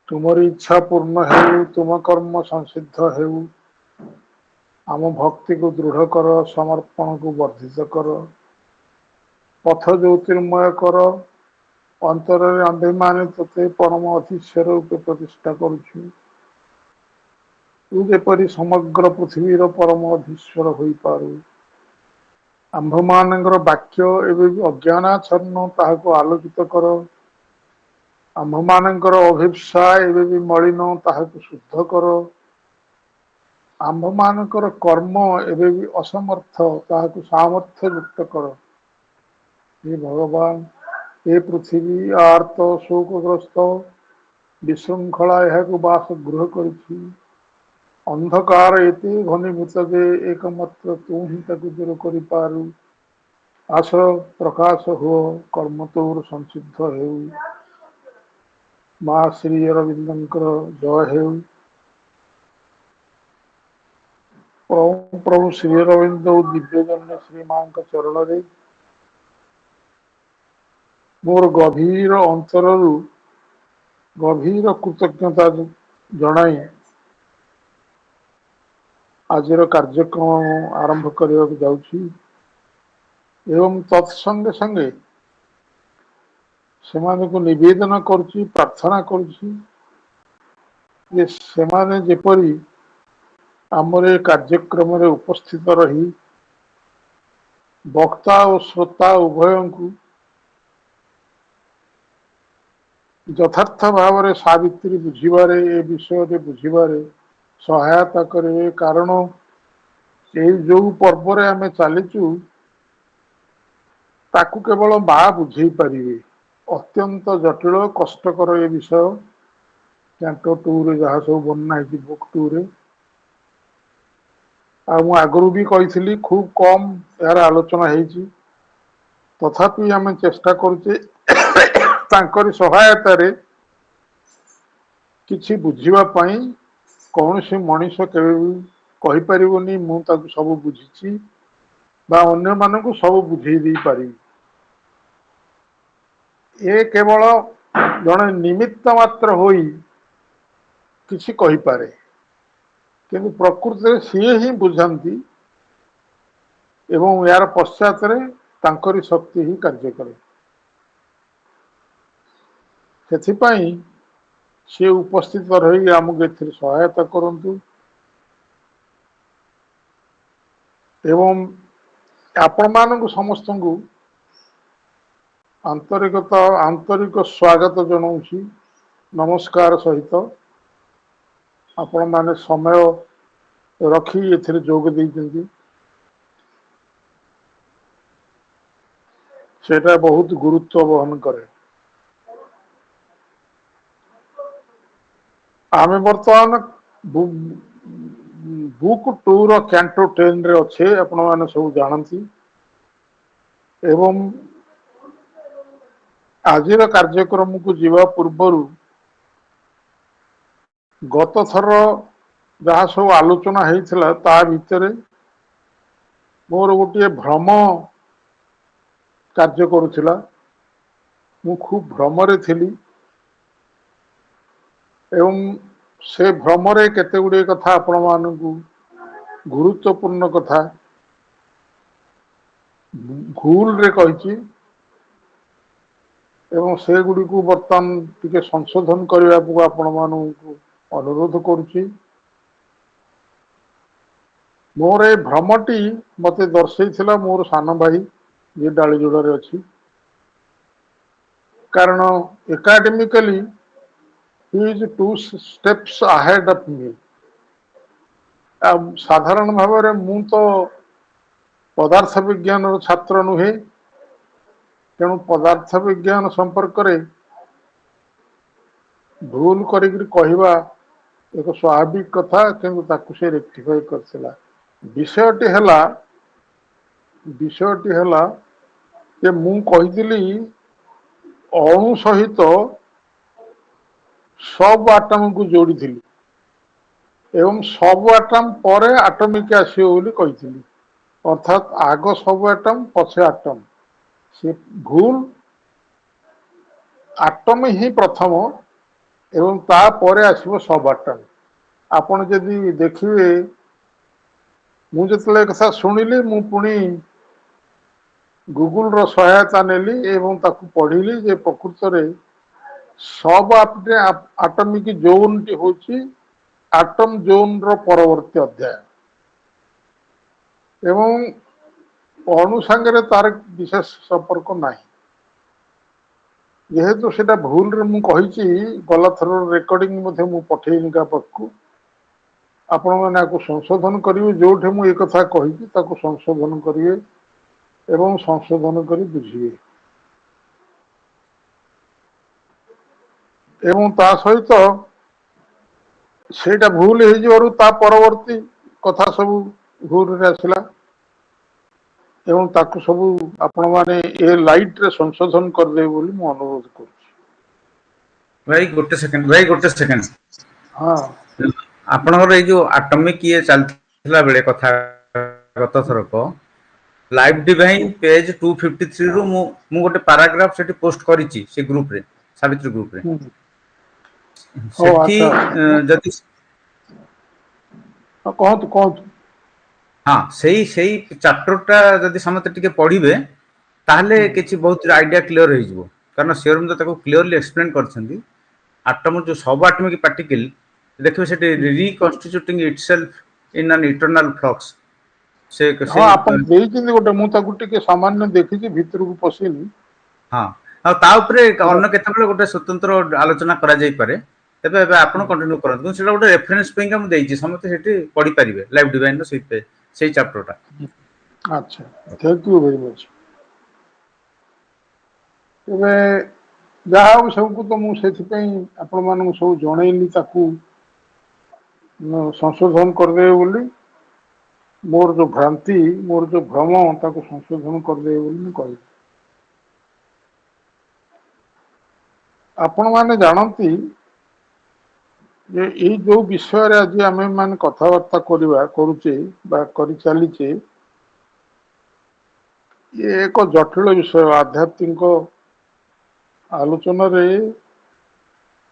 तुमरी इच्छा पूर्ण हेउ, तुम कर्म संसिद्ध हेउ। आम भक्ति को दृढ़ कर, समर्पण को वर्धित कर, पथ ज्योतिर्मय कर। अंतर आंधेमाने तोते परम अतिश्वर रूपे प्रतिष्ठा करुछु। तू जेपरी समग्र पृथ्वीर परम अधीश्वर होई पारु। आंभमानଙ୍କର ବାକ୍ୟ ଏବେ ବି ଅଜ୍ଞାନାଚ୍ଛନ୍ନ ତାହାକୁ ଆଲୋକିତ କର। ଆମ୍ଭମାନଙ୍କର ଅଭିପ୍ସା ଏବେ ବି ମଳିନ ତାହାକୁ ଶୁଦ୍ଧ କର। ଆମ୍ଭମାନଙ୍କର କର୍ମ ଏବେ ବି ଅସମର୍ଥ ତାହାକୁ ସାମର୍ଥ୍ୟ ଯୁକ୍ତ କର। हे ଭଗବାନ ଏ ପୃଥିବୀ ଆର୍ତ ଶୋକଗ୍ରସ୍ତ ବିଶୃଙ୍ଖଳା ଏହାକୁ ବାସଗୃହ କରିଛି। ଅନ୍ଧକାର ଏତେ ଘନୀଭୂତ ଯେ ଏକମାତ୍ର ତୁ ହିଁ ତାକୁ ଦୂର କରିପାରୁ। ଆସ ପ୍ରକାଶ ହୁଅ, କର୍ମ ତୋର ସଂସିଦ୍ଧ ହେଉ। ମା ଶ୍ରୀ ଅରବିନ୍ଦଙ୍କର ଜୟ ହେଉ। ପ୍ରଭୁ ଶ୍ରୀ ଅରବିନ୍ଦ ଓ ଦିବ୍ୟଜନ୍ୟ ଶ୍ରୀ ମାଙ୍କ ଚରଣରେ ମୋର ଗଭୀର ଅନ୍ତରରୁ ଗଭୀର କୃତଜ୍ଞତା ଜଣାଇ ଆଜିର କାର୍ଯ୍ୟକ୍ରମ ଆରମ୍ଭ କରିବାକୁ ଯାଉଛି ଏବଂ ତତ୍ସଙ୍ଗେ ସଙ୍ଗେ ସେମାନଙ୍କୁ ନିବେଦନ କରୁଛି, ପ୍ରାର୍ଥନା କରୁଛି ଯେ ସେମାନେ ଯେପରି ଆମର ଏ କାର୍ଯ୍ୟକ୍ରମରେ ଉପସ୍ଥିତ ରହି ବକ୍ତା ଓ ଶ୍ରୋତା ଉଭୟଙ୍କୁ ଯଥାର୍ଥ ଭାବରେ ସାବିତ୍ରୀ ବୁଝିବାରେ ଏ ବିଷୟରେ ବୁଝିବାରେ ସହାୟତା କରିବେ। କାରଣ ଏଇ ଯୋଉ ପର୍ବରେ ଆମେ ଚାଲିଛୁ ତାକୁ କେବଳ ମା ବୁଝେଇ ପାରିବେ। ଅତ୍ୟନ୍ତ ଜଟିଳ କଷ୍ଟକର ଏ ବିଷୟ। କ୍ୟାଣ୍ଟୋ 2 ରେ ଯାହା ସବୁ ବର୍ଣ୍ଣନା ହେଇଛି ବୁକ୍ 2 ରେ। ଆଉ ମୁଁ ଆଗରୁ ବି କହିଥିଲି ଖୁବ କମ ଏହାର ଆଲୋଚନା ହେଇଛି। ତଥାପି ଆମେ ଚେଷ୍ଟା କରୁଛେ ତାଙ୍କରି ସହାୟତାରେ କିଛି ବୁଝିବା ପାଇଁ। କୌଣସି ମଣିଷ କେବେ ବି କହିପାରିବନି ମୁଁ ତାକୁ ସବୁ ବୁଝିଛି ବା ଅନ୍ୟମାନଙ୍କୁ ସବୁ ବୁଝେଇ ଦେଇ ପାରିବି। ଏ କେବଳ ଜଣେ ନିମିତ୍ତ ମାତ୍ର ହୋଇ କିଛି କହିପାରେ, କିନ୍ତୁ ପ୍ରକୃତିରେ ସିଏ ହିଁ ବୁଝନ୍ତି ଏବଂ ଏହାର ପଶ୍ଚାତରେ ତାଙ୍କରି ଶକ୍ତି ହିଁ କାର୍ଯ୍ୟ କରେ। ସେଥିପାଇଁ ସେ ଉପସ୍ଥିତ ରହି ଆମକୁ ଏଥିରେ ସହାୟତା କରନ୍ତୁ ଏବଂ ଆପଣମାନଙ୍କୁ ସମସ୍ତଙ୍କୁ ଆନ୍ତରିକ ସ୍ୱାଗତ ଜଣାଉଛି ନମସ୍କାର ସହିତ। ଆପଣମାନେ ସମୟ ରଖି ଏଥିରେ ଯୋଗ ଦେଇଛନ୍ତି, ସେଇଟା ବହୁତ ଗୁରୁତ୍ୱ ବହନ କରେ। ଆମେ ବର୍ତ୍ତମାନ ବୁକ୍ 2 ର କ୍ୟାଣ୍ଟୋ 10 ରେ ଅଛେ, ଆପଣ ମାନେ ସବୁ ଜାଣନ୍ତି ଏବଂ ଆଜିର କାର୍ଯ୍ୟକ୍ରମକୁ ଯିବା ପୂର୍ବରୁ ଗତ ଥର ଯାହା ସବୁ ଆଲୋଚନା ହେଇଥିଲା ତା ଭିତରେ ମୋର ଗୋଟିଏ ଭ୍ରମ କାର୍ଯ୍ୟ କରୁଥିଲା। ମୁଁ ଖୁବ ଭ୍ରମରେ ଥିଲି ଏବଂ ସେ ଭ୍ରମରେ କେତେ ଗୁଡିଏ କଥା ଆପଣ ମାନଙ୍କୁ ଗୁରୁତ୍ୱପୂର୍ଣ୍ଣ କଥା ଭୁଲରେ କହିଛି ଏବଂ ସେଗୁଡ଼ିକୁ ବର୍ତ୍ତମାନ ଟିକେ ସଂଶୋଧନ କରିବାକୁ ଆପଣ ମାନଙ୍କୁ ଅନୁରୋଧ କରୁଛି। ମୋର ଏ ଭ୍ରମଟି ମତେ ଦର୍ଶେଇଥିଲା ମୋର ସାନ ଭାଇ ଯିଏ ଡାଳି ଯୋଡାରେ ଅଛି। କାରଣ ଏକାଡେମିକାଲି he is 2 steps ahead of me। ଆଉ ସାଧାରଣ ଭାବରେ ମୁଁ ତ ପଦାର୍ଥ ବିଜ୍ଞାନର ଛାତ୍ର ନୁହେଁ, ତେଣୁ ପଦାର୍ଥ ବିଜ୍ଞାନ ସମ୍ପର୍କରେ ଭୁଲ କରିକିରି କହିବା ଏକ ସ୍ୱାଭାବିକ କଥା, କିନ୍ତୁ ତାକୁ ସେ ରେକ୍ଟିଫାଇ କରିଥିଲା। ବିଷୟଟି ହେଲା ଯେ ମୁଁ କହିଥିଲି ଅଣୁ ସହିତ ସବୁ ଆଟମକୁ ଯୋଡିଥିଲି ଏବଂ ସବୁ ଆଟମ ପରେ ଆଟମିକ ଆସିବ ବୋଲି କହିଥିଲି। ଅର୍ଥାତ୍ ଆଗ ସବୁ ଆଟମ ପଛେ ଆଟମ, ସେ ଭୁଲ। ଆଟମ ହିଁ ପ୍ରଥମ एवं तापर आसो सब आटम आपण जदि देखिए मुझे कथा शुणिली मु पुणी गूगल रो सहायता नेली एवं ताकू पढ़िली जे प्रकृत रे सब आटमिक जोन टी होची आटम जोन रो परवर्ती अध्याय एवं अणु सांगे तार विशेष संपर्क नाही जेहेतु सेटा भूल रे मु कहिची गला थर रेकॉर्डिंग मध्ये मु पठेइनी का पक्कू आपण माने आको संशोधन करिवे जोठे मु एक कथा कहिची ताको संशोधन करिवे एवं संशोधन करी बुझिए एवं ता सहित सेटा भूल हे जरू ता परवर्ती कथा सब भूल रे आसला एवं ताकू सब आपण माने ए लाइट रे संशोधन कर दे बोली मु अनुरोध करू भाई गोटे सेकंड हाँ आपनकर ए जो एटॉमिक ये चलथिला बेले कथा गत थरक लाइव डिवाइन पेज 253 रु मु गोटे पैराग्राफ सेठी पोस्ट करिछि से ग्रुप रे सावित्री ग्रुप रे हो सेठी अच्छा जदि कहतु हाँ सेई चैप्टरटा जदि समते टिके पढिबे ताहले किछि बहुत आइडिया क्लियर हो जिवो कारण सेरम ताको क्लियरली एक्सप्लेन करछन्ती एटम जो सब एटॉमिक पार्टिकल देखिबे सेठी reconstituting itself in an eternal flux से हाँ अपन देइछिन गोटे मु ताकू टिके सामान्य देखिछि भितर को पसिनी हाँ आ ता ऊपरे अन्य केतबेले गोटे स्वतंत्र आलोचना करा जाई पारे तबे एबे आपण कंटिन्यू करନ୍ତୁ सेटा गोटे रेफरेंस पे हम देइछि समते सेठी पढि परिबे लाइव डिवाइन नो सेई चैप्टरटा अच्छा थैंक यू वेरी मच एबे जहाँ सबको तो मुझे आपण मान सब जनइली संशोधन करदे बोली मोर जो भ्रांति मोर जो भ्रम ताको संशोधन करदे बोली कही आपण माने जानती जे ये जो विषय रे आज आमे मान कथावार्ता करबा करूचे बा करि चलीचे ये एक जटिल विषय आध्यात्मिक आलोचना रे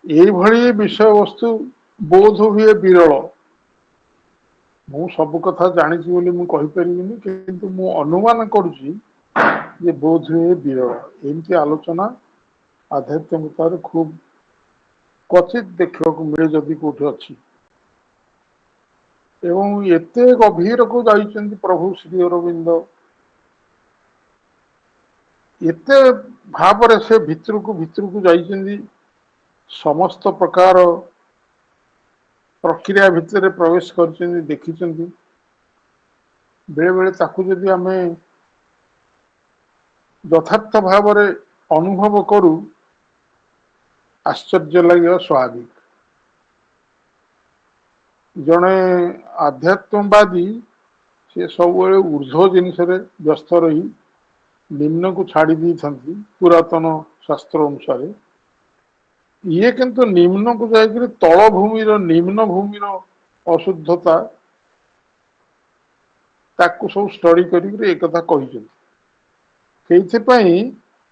ये भली विषय वस्तु बोध हुए विरल मु सब कथा जानी बोली मु कहि परिबिनी किंतु मु अनुमान करूची जे बोध हुए विरल एमती आलोचना आध्यात्मिकता रे खूब क्वचित देखा मिले जदि कौटी अच्छी एवं एते गभीर को जाइछन्ति प्रभु श्री अरविंद एते भाव से भितर को जाइछन्ति समस्त प्रकार प्रक्रिया भितर प्रवेश करछन्ति देखिछन्ति बेले बेले ताकू जदि आमे यथार्थ भाव रे अनुभव करू आश्चर्य लगे स्वाभाविक जड़े आध्यात्मवादी से सब ऊर्ध्व जिनस व्यस्त रही निम्न को छाड़ी दी पुरातन शास्त्र अनुसार ये किंतु निम्न को जाकर तल भूमि निम्न भूमि अशुद्धता ताकू सब स्टडी कर एक कथा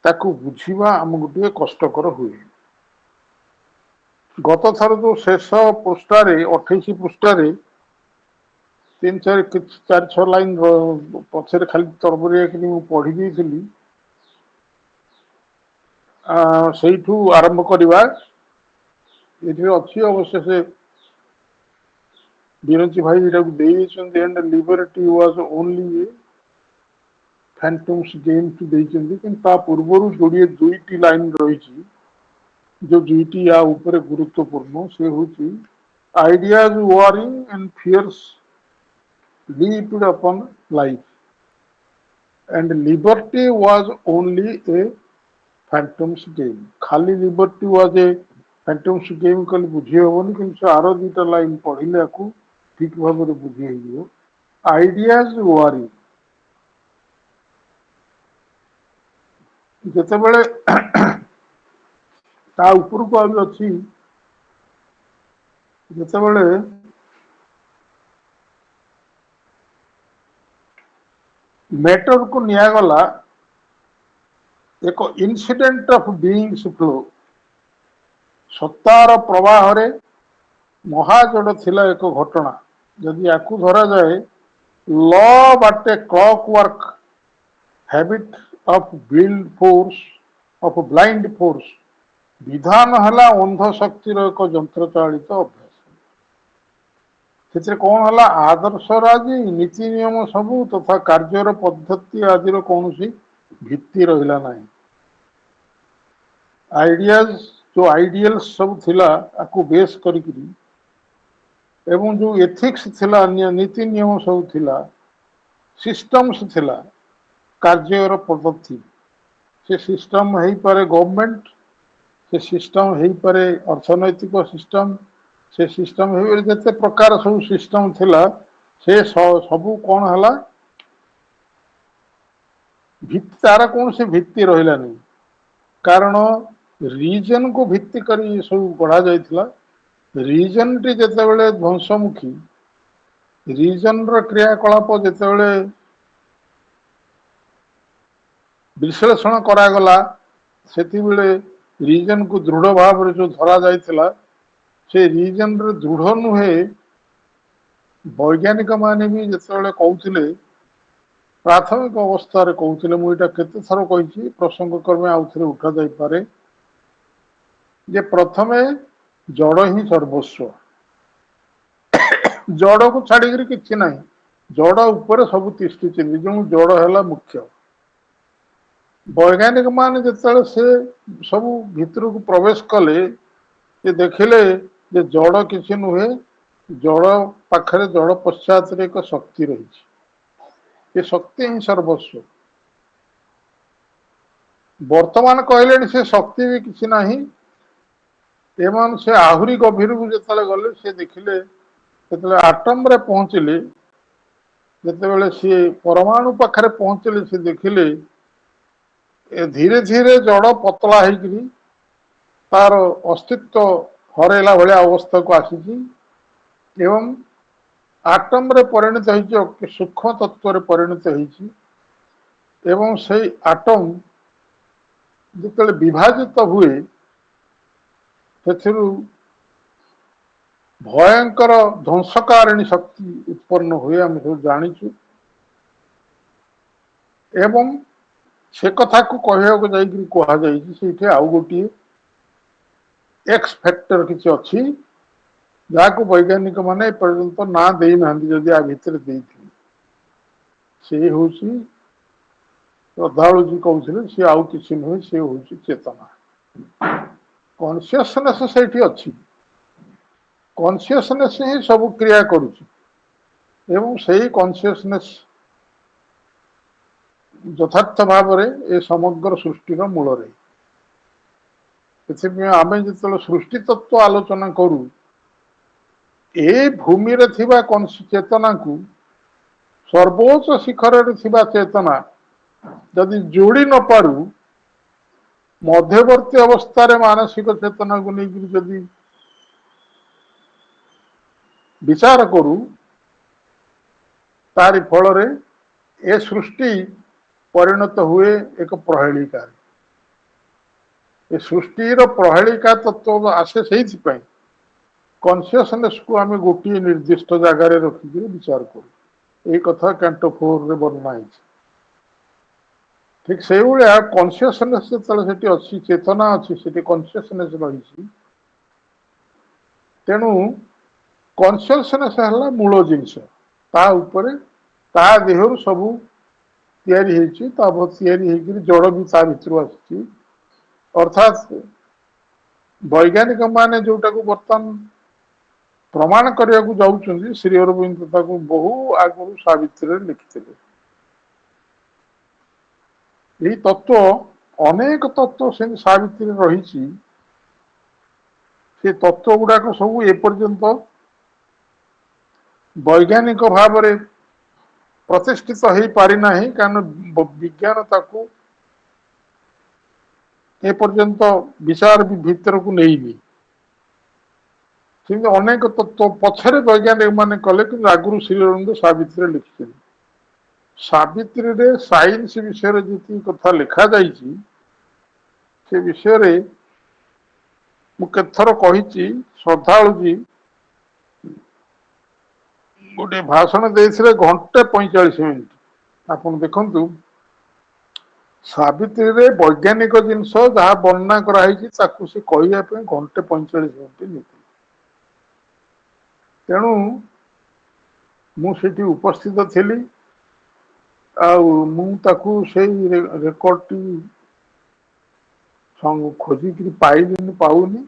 ताकू बुझीबा आमको टे कष्टकर हुए गत थर जो शेष पृष्ठार 28 पृष्ठार 3-4 लाइन पछरे खाली तरबरिया कि पढ़ी दी से आरंभ करवा ये अच्छी अवश्य से विरंची भाई and liberty was only a phantom's game to देता पूर्व जोड़े दुईटी लाइन रही जो दुईटी या ऊपर गुरुत्वपूर्ण से हूँ ideas warring and fierce leaped upon life and liberty was only a phantom's game खाली liberty was a phantom's game कल बुझी हेनी कि आर दुईटा लाइन पढ़ले आपको ठीक भाव में बुझी आइडियाज वारिंग जितेबले ता ऊपर को आगे अच्छी जितेबले मैटर को निगला एक इंसिडेंट ऑफ बीइंग्स फ्लो ସତ୍ତାର ପ୍ରବାହରେ ମହାଜଡ଼ ଥିଲା ଏକ ଘଟଣା। ଯଦି ୟାକୁ ଧରାଯାଏ law but a clockwork habit of blind force, ବିଧାନ ହେଲା ଅନ୍ଧ ଶକ୍ତିର ଏକ ଯନ୍ତ୍ର ଚାଳିତ ଅଭ୍ୟାସ। ସେଥିରେ କଣ ହେଲା, ଆଦର୍ଶର ଆଜି ନୀତି ନିୟମ ସବୁ ତଥା କାର୍ଯ୍ୟର ପଦ୍ଧତି ଆଦିର କୌଣସି ଭିତ୍ତି ରହିଲା ନାହିଁ। ଆଇଡିଆଲ୍ସ ସବୁ ଥିଲା ଆକୁ ବେସ୍ କରିକିରି, ଏବଂ ଯୋଉ ଏଥିକ୍ସ ଥିଲା, ନୀତି ନିୟମ ସବୁ ଥିଲା, ସିଷ୍ଟମ୍ସ ଥିଲା, କାର୍ଯ୍ୟର ପଦ୍ଧତି। ସେ ସିଷ୍ଟମ ହେଇପାରେ ଗଭର୍ଣ୍ଣମେଣ୍ଟ, ସେ ସିଷ୍ଟମ ହେଇପାରେ ଅର୍ଥନୈତିକ ସିଷ୍ଟମ, ସେ ସିଷ୍ଟମ ହେଇପାରେ ଯେତେ ପ୍ରକାର ସବୁ ସିଷ୍ଟମ ଥିଲା, ସେ ସବୁ କଣ ହେଲା, ତାର କୌଣସି ଭିତ୍ତି ରହିଲାନି। କାରଣ ରିଜନ କୁ ଭିତ୍ତି କରି ସବୁ ଗଢା ଯାଇଥିଲା। ରିଜନଟି ଯେତେବେଳେ ଧ୍ୱଂସମୁଖୀ, ରିଜନର କ୍ରିୟାକଳାପ ଯେତେବେଳେ ବିଶ୍ଳେଷଣ କରାଗଲା, ସେତେବେଳେ ରିଜନକୁ ଦୃଢ ଭାବରେ ଯୋଉ ଧରା ଯାଇଥିଲା, ସେ ରିଜନରେ ଦୃଢ ନୁହେଁ। ବୈଜ୍ଞାନିକ ମାନେ ବି ଯେତେବେଳେ କହୁଥିଲେ, ପ୍ରାଥମିକ ଅବସ୍ଥାରେ କହୁଥିଲେ, ମୁଁ ଏଇଟା କେତେ ଥର କହିଛି, ପ୍ରସଙ୍ଗ କ୍ରମେ ଆଉଥରେ ଉଠା ଯାଇପାରେ, ଯେ ପ୍ରଥମେ ଜଡ ହିଁ ସର୍ବସ୍ୱ, ଜଡକୁ ଛାଡିକିରି କିଛି ନାହିଁ, ଜଡ ଉପରେ ସବୁ ତିଷ୍ଠିଛନ୍ତି, ଯେଉଁ ଜଡ ହେଲା ମୁଖ୍ୟ। ବୈଜ୍ଞାନିକ ମାନେ ଯେତେବେଳେ ସେ ସବୁ ଭିତରକୁ ପ୍ରବେଶ କଲେ, ସେ ଦେଖିଲେ ଯେ ଜଡ କିଛି ନୁହେଁ, ଜଡ ପାଖରେ, ଜଡ ପଶ୍ଚାତରେ ଏକ ଶକ୍ତି ରହିଛି, ଏ ଶକ୍ତି ହିଁ ସର୍ବସ୍ୱ। ବର୍ତ୍ତମାନ କହିଲେଣି ସେ ଶକ୍ତି ବି କିଛି ନାହିଁ, ଏବଂ ସେ ଆହୁରି ଗଭୀରକୁ ଯେତେବେଳେ ଗଲେ, ସେ ଦେଖିଲେ, ଯେତେବେଳେ ଆଟମରେ ପହଞ୍ଚିଲେ, ଯେତେବେଳେ ସିଏ ପରମାଣୁ ପାଖରେ ପହଞ୍ଚିଲେ, ସେ ଦେଖିଲେ ଧୀରେ ଧୀରେ ଜଡ ପତଳା ହେଇକିରି ତାର ଅସ୍ତିତ୍ବ ହରାଇଲା ଭଳିଆ ଅବସ୍ଥାକୁ ଆସିଛି, ଏବଂ ଆଟମରେ ପରିଣତ ହେଇଛି, ଅତି ସୂକ୍ଷ୍ମ ତତ୍ତ୍ୱରେ ପରିଣତ ହେଇଛି। ଏବଂ ସେଇ ଆଟମ ଯେତେବେଳେ ବିଭାଜିତ ହୁଏ, ସେଥିରୁ ଭୟଙ୍କର ଧ୍ୱଂସକାରିଣୀ ଶକ୍ତି ଉତ୍ପନ୍ନ ହୁଏ, ଆମେ ସବୁ ଜାଣିଛୁ। ଏବଂ ସେ କଥାକୁ କହିବାକୁ ଯାଇକରି କୁହାଯାଇଛି, ସେଇଠି ଆଉ ଗୋଟିଏ ଏକ୍ସ ଫ୍ୟାକ୍ଟର କିଛି ଅଛି, ଯାହାକୁ ବୈଜ୍ଞାନିକ ମାନେ ଏପର୍ଯ୍ୟନ୍ତ ନାଁ ଦେଇନାହାନ୍ତି, ଯଦି ଆ ଭିତରେ ଦେଇଥିବେ। ସେ ହଉଛି, ଶ୍ରଦ୍ଧାଳୁଜୀ କହୁଥିଲେ, ସେ ଆଉ କିଛି ନୁହେଁ, ସେ ହଉଛି ଚେତନା। କନସିୟସନେସ ସେଇଠି ଅଛି, କନସିୟସନେସ ହିଁ ସବୁ କ୍ରିୟା କରୁଛି, ଏବଂ ସେଇ କନସିୟସନେସ ଯଥାର୍ଥ ଭାବରେ ଏ ସମଗ୍ର ସୃଷ୍ଟିର ମୂଳରେ। ସେଥିପାଇଁ ଆମେ ଯେତେବେଳେ ସୃଷ୍ଟି ତତ୍ତ୍ୱ ଆଲୋଚନା କରୁ, ଏ ଭୂମିରେ ଥିବା ଚେତନାକୁ ସର୍ବୋଚ୍ଚ ଶିଖରରେ ଥିବା ଚେତନା ଯଦି ଯୋଡି ନ ପାରୁ, ମଧ୍ୟବର୍ତ୍ତୀ ଅବସ୍ଥାରେ ମାନସିକ ଚେତନାକୁ ନେଇକରି ଯଦି ବିଚାର କରୁ, ତାରି ଫଳରେ ଏ ସୃଷ୍ଟି ପରିଣତ ହୁଏ ଏକ ପ୍ରହେଳିକାରେ। ଏ ସୃଷ୍ଟିର ପ୍ରହେଳିକା ତତ୍ତ୍ୱ ଆସେ ସେଇଥିପାଇଁ, କନସିୟସନେସକୁ ଆମେ ଗୋଟିଏ ନିର୍ଦ୍ଦିଷ୍ଟ ଜାଗାରେ ରଖିକି ବିଚାର କରୁ। ଏଇ କଥା କ୍ୟାଣ୍ଟୋ 4ରେ ବର୍ଣ୍ଣନା ହେଇଛି। ଠିକ ସେଇଭଳିଆ କନସିୟସନେସ ଯେତେବେଳେ ସେଠି ଅଛି, ଚେତନା ଅଛି, ସେଠି କନସିୟସନେସ ରହିଛି। ତେଣୁ କନସିୟସନେସ ହେଲା ମୂଳ ଜିନିଷ, ତା ଉପରେ, ତା ଦେହରୁ ସବୁ ତିଆରି ହେଇଛି, ତା ତିଆରି ହେଇକିରି ଜଡ ବି ତା ଭିତରୁ ଆସିଛି। ଅର୍ଥାତ୍ ବୈଜ୍ଞାନିକ ମାନେ ଯୋଉଟାକୁ ବର୍ତ୍ତମାନ ପ୍ରମାଣ କରିବାକୁ ଯାଉଛନ୍ତି, ଶ୍ରୀ ଅରବିନ୍ଦ ତାକୁ ବହୁ ଆଗରୁ ସାବିତ୍ରୀରେ ଲେଖିଥିଲେ। ଏହି ତତ୍ତ୍ୱ, ଅନେକ ତତ୍ତ୍ୱ ସେମିତି ସାବିତ୍ରୀରେ ରହିଛି, ସେ ତତ୍ତ୍ୱ ଗୁଡାକ ସବୁ ଏପର୍ଯ୍ୟନ୍ତ ବୈଜ୍ଞାନିକ ଭାବରେ ପ୍ରତିଷ୍ଠିତ ହେଇପାରି ନାହିଁ, କାରଣ ବିଜ୍ଞାନ ତାକୁ ଏପର୍ଯ୍ୟନ୍ତ ବିଚାର ଭିତରକୁ ନେଇନି। ସେମିତି ଅନେକ ତତ୍ତ୍ୱ ପଛରେ ବୈଜ୍ଞାନିକ ମାନେ କଲେ, କିନ୍ତୁ ଆଗରୁ ଶ୍ରୀ ଅରବିନ୍ଦ ସାବିତ୍ରୀରେ ଲେଖିଛନ୍ତି। ସାବିତ୍ରୀରେ ସାଇନ୍ସ ବିଷୟରେ ଯେତିକି କଥା ଲେଖାଯାଇଛି, ସେ ବିଷୟରେ ମୁଁ କେତେଥର କହିଛି ଶ୍ରଦ୍ଧାଳୁଜୀ ଗୋଟେ ଭାଷଣ ଦେଇଥିଲେ 1:45। ଆପଣ ଦେଖନ୍ତୁ ସାବିତ୍ରୀରେ ବୈଜ୍ଞାନିକ ଜିନିଷ ଯାହା ବର୍ଣ୍ଣନା କରାହେଇଛି ତାକୁ ସେ କହିବା ପାଇଁ 1:45 ନେଇଥିଲେ। ତେଣୁ ମୁଁ ସେଠି ଉପସ୍ଥିତ ଥିଲି ଆଉ ମୁଁ ତାକୁ ସେଇ ରେକର୍ଡଟି ଖୋଜିକିରି ପାଉନି।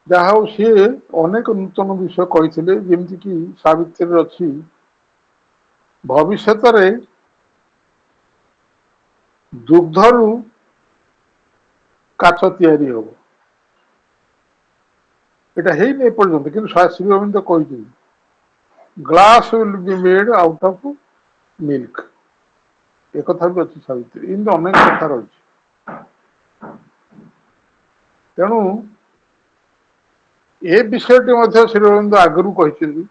ଯାହା ହଉ ସିଏ ଅନେକ ନୂତନ ବିଷୟ କହିଥିଲେ, ଯେମିତିକି ସାବିତ୍ରୀରେ ଅଛି ଭବିଷ୍ୟତରେ ଦୁଗ୍ଧରୁ କାଚ ତିଆରି ହବ। এটা ହେଇନି ଏପର୍ଯ୍ୟନ୍ତ, କିନ୍ତୁ ଶ୍ରୀ ଅରବିନ୍ଦ କହିଛନ୍ତି glass will be made out of milk. ଏକଥା ବି ଅଛି ସାବିତ୍ରୀ, ଏମିତି ଅନେକ କଥା ରହିଛି। ତେଣୁ ଏ ବିଷୟଟି ମଧ୍ୟ ଶ୍ରୀ ଅରବିନ୍ଦ ଆଗରୁ କହିଛନ୍ତି।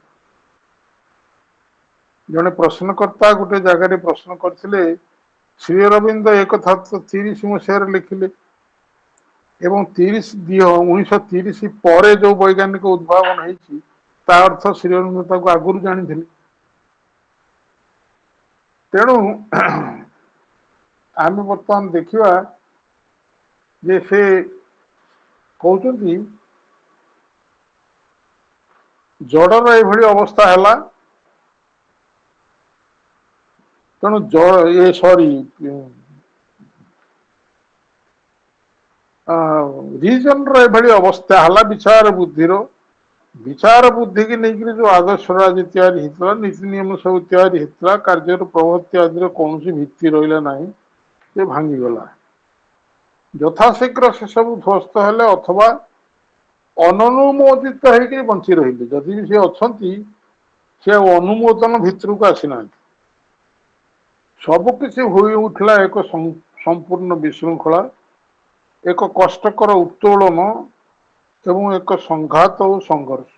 ଜଣେ ପ୍ରଶ୍ନକର୍ତ୍ତା ଗୋଟେ ଜାଗାରେ ପ୍ରଶ୍ନ କରିଥିଲେ, ଶ୍ରୀ ଅରବିନ୍ଦ ଏକଥା 30 ମସିହାରେ ଲେଖିଲେ ଏବଂ 1930 ପରେ ଯୋଉ ବୈଜ୍ଞାନିକ ଉଦ୍ଭାବନ ହେଇଛି ତା ଅର୍ଥ ଶ୍ରୀ ଅରବିନ୍ଦ ତାକୁ ଆଗରୁ ଜାଣିଥିଲେ। ତେଣୁ ଆମେ ବର୍ତ୍ତମାନ ଦେଖିବା ଯେ ସେ କହୁଛନ୍ତି ଜଡର ଏଭଳି ଅବସ୍ଥା ହେଲା, ତେଣୁ ରିଜନର ଏଭଳି ଅବସ୍ଥା ହେଲା ବିଚାର ବୁଦ୍ଧିର। ବିଚାର ବୁଦ୍ଧିକି ନେଇକରି ଯୋଉ ଆଦର୍ଶ ରାଜ୍ୟ ତିଆରି ହେଇଥିଲା, ନୀତି ନିୟମ ସବୁ ତିଆରି ହେଇଥିଲା, କାର୍ଯ୍ୟର ପ୍ରବୃତ୍ତି ଆଦିର କୌଣସି ଭିତ୍ତି ରହିଲା ନାହିଁ, ସେ ଭାଙ୍ଗିଗଲା। ଯଥାଶୀଘ୍ର ସେ ସବୁ ଧ୍ୱସ୍ତ ହେଲେ ଅଥବା ଅନନୁମୋଦିତ ହେଇକି ବଞ୍ଚି ରହିଲେ। ଯଦି ବି ସେ ଅଛନ୍ତି ସେ ଆଉ ଅନୁମୋଦନ ଭିତରକୁ ଆସିନାହାନ୍ତି। ସବୁ କିଛି ହୋଇ ଉଠିଲା ଏକ ସମ୍ପୂର୍ଣ୍ଣ ବିଶୃଙ୍ଖଳା, ଏକ କଷ୍ଟକର ଉତ୍ତୋଳନ ଏବଂ ଏକ ସଂଘାତ ଓ ସଂଘର୍ଷ।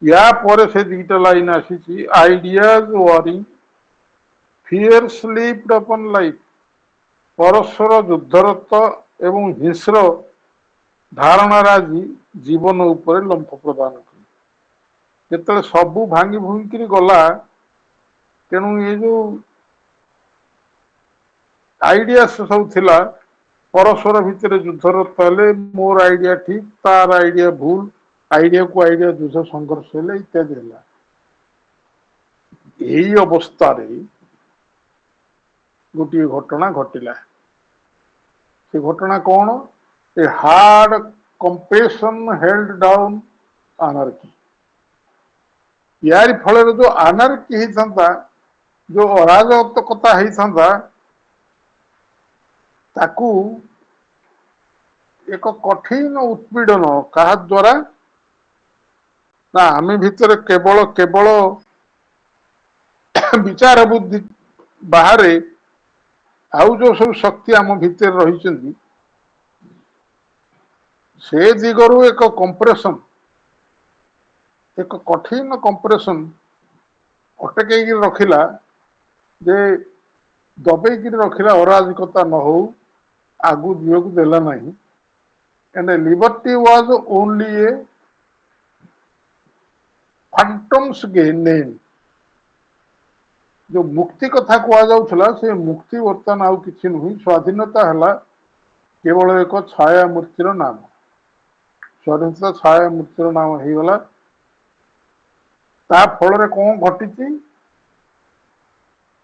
ୟା ପରେ ସେ ଦିଟା ଲାଇନ ଆସିଛି, ideas warring, fear slipped upon life. ପରସ୍ପର ଯୁଦ୍ଧରତ ଏବଂ ହିଂସ୍ର ଧାରଣାର ଆଜି ଜୀବନ ଉପରେ ଲମ୍ଫ ପ୍ରଦାନ କରେ। ଯେତେବେଳେ ସବୁ ଭାଙ୍ଗି ଭୁଙ୍ଗିକିରି ଗଲା, ତେଣୁ ଏ ଯୋଉ ଆଇଡିଆ ସବୁ ଥିଲା ପରସ୍ପର ଭିତରେ ଯୁଦ୍ଧରତ ହେଲେ, ମୋର ଆଇଡିଆ ଠିକ ତାର ଆଇଡିଆ ଭୁଲ, ଆଇଡିଆକୁ ଆଇଡିଆ ଯୁଦ୍ଧ ସଂଘର୍ଷ ହେଲେ ଇତ୍ୟାଦି ହେଲା। ଏହି ଅବସ୍ଥାରେ ଗୋଟିଏ ଘଟଣା ଘଟିଲା। ସେ ଘଟଣା କଣ? ଏ hard compression held down anarchy. ୟାରି ଫଳରେ ଯୋଉ ଆନାର୍କି ହେଇଥାନ୍ତା, ଯୋଉ ଅରାଜକତା ହେଇଥାନ୍ତା, ତାକୁ ଏକ କଠିନ ଉତ୍ପୀଡନ କାହା ଦ୍ୱାରା ନା ଆମେ ଭିତରେ କେବଳ ବିଚାର ବୁଦ୍ଧି ବାହାରେ ଆଉ ଯୋଉ ସବୁ ଶକ୍ତି ଆମ ଭିତରେ ରହିଛନ୍ତି, ସେ ଦିଗରୁ ଏକ କମ୍ପ୍ରେସନ, ଏକ କଠିନ କମ୍ପ୍ରେସନ ଅଟକେଇକି ରଖିଲା, ଯେ ଦବେଇକିରି ରଖିଲା, ଅରାଜକତା ନ ହଉ, ଆଗକୁ ଯିବାକୁ ଦେଲା ନାହିଁ। And liberty was only a phantom's name। ଯୋଉ ମୁକ୍ତି କଥା କୁହାଯାଉଥିଲା, ସେ ମୁକ୍ତି ବର୍ତ୍ତମାନ ଆଉ କିଛି ନୁହେଁ। ସ୍ୱାଧୀନତା ହେଲା କେବଳ ଏକ ଛାୟା ମୂର୍ତ୍ତିର ନାମ। ସ୍ୱାଧୀନତା ଛାୟା ମୂର୍ତ୍ତିର ନାମ ହେଇଗଲା। ତା ଫଳରେ କଣ ଘଟିଛି?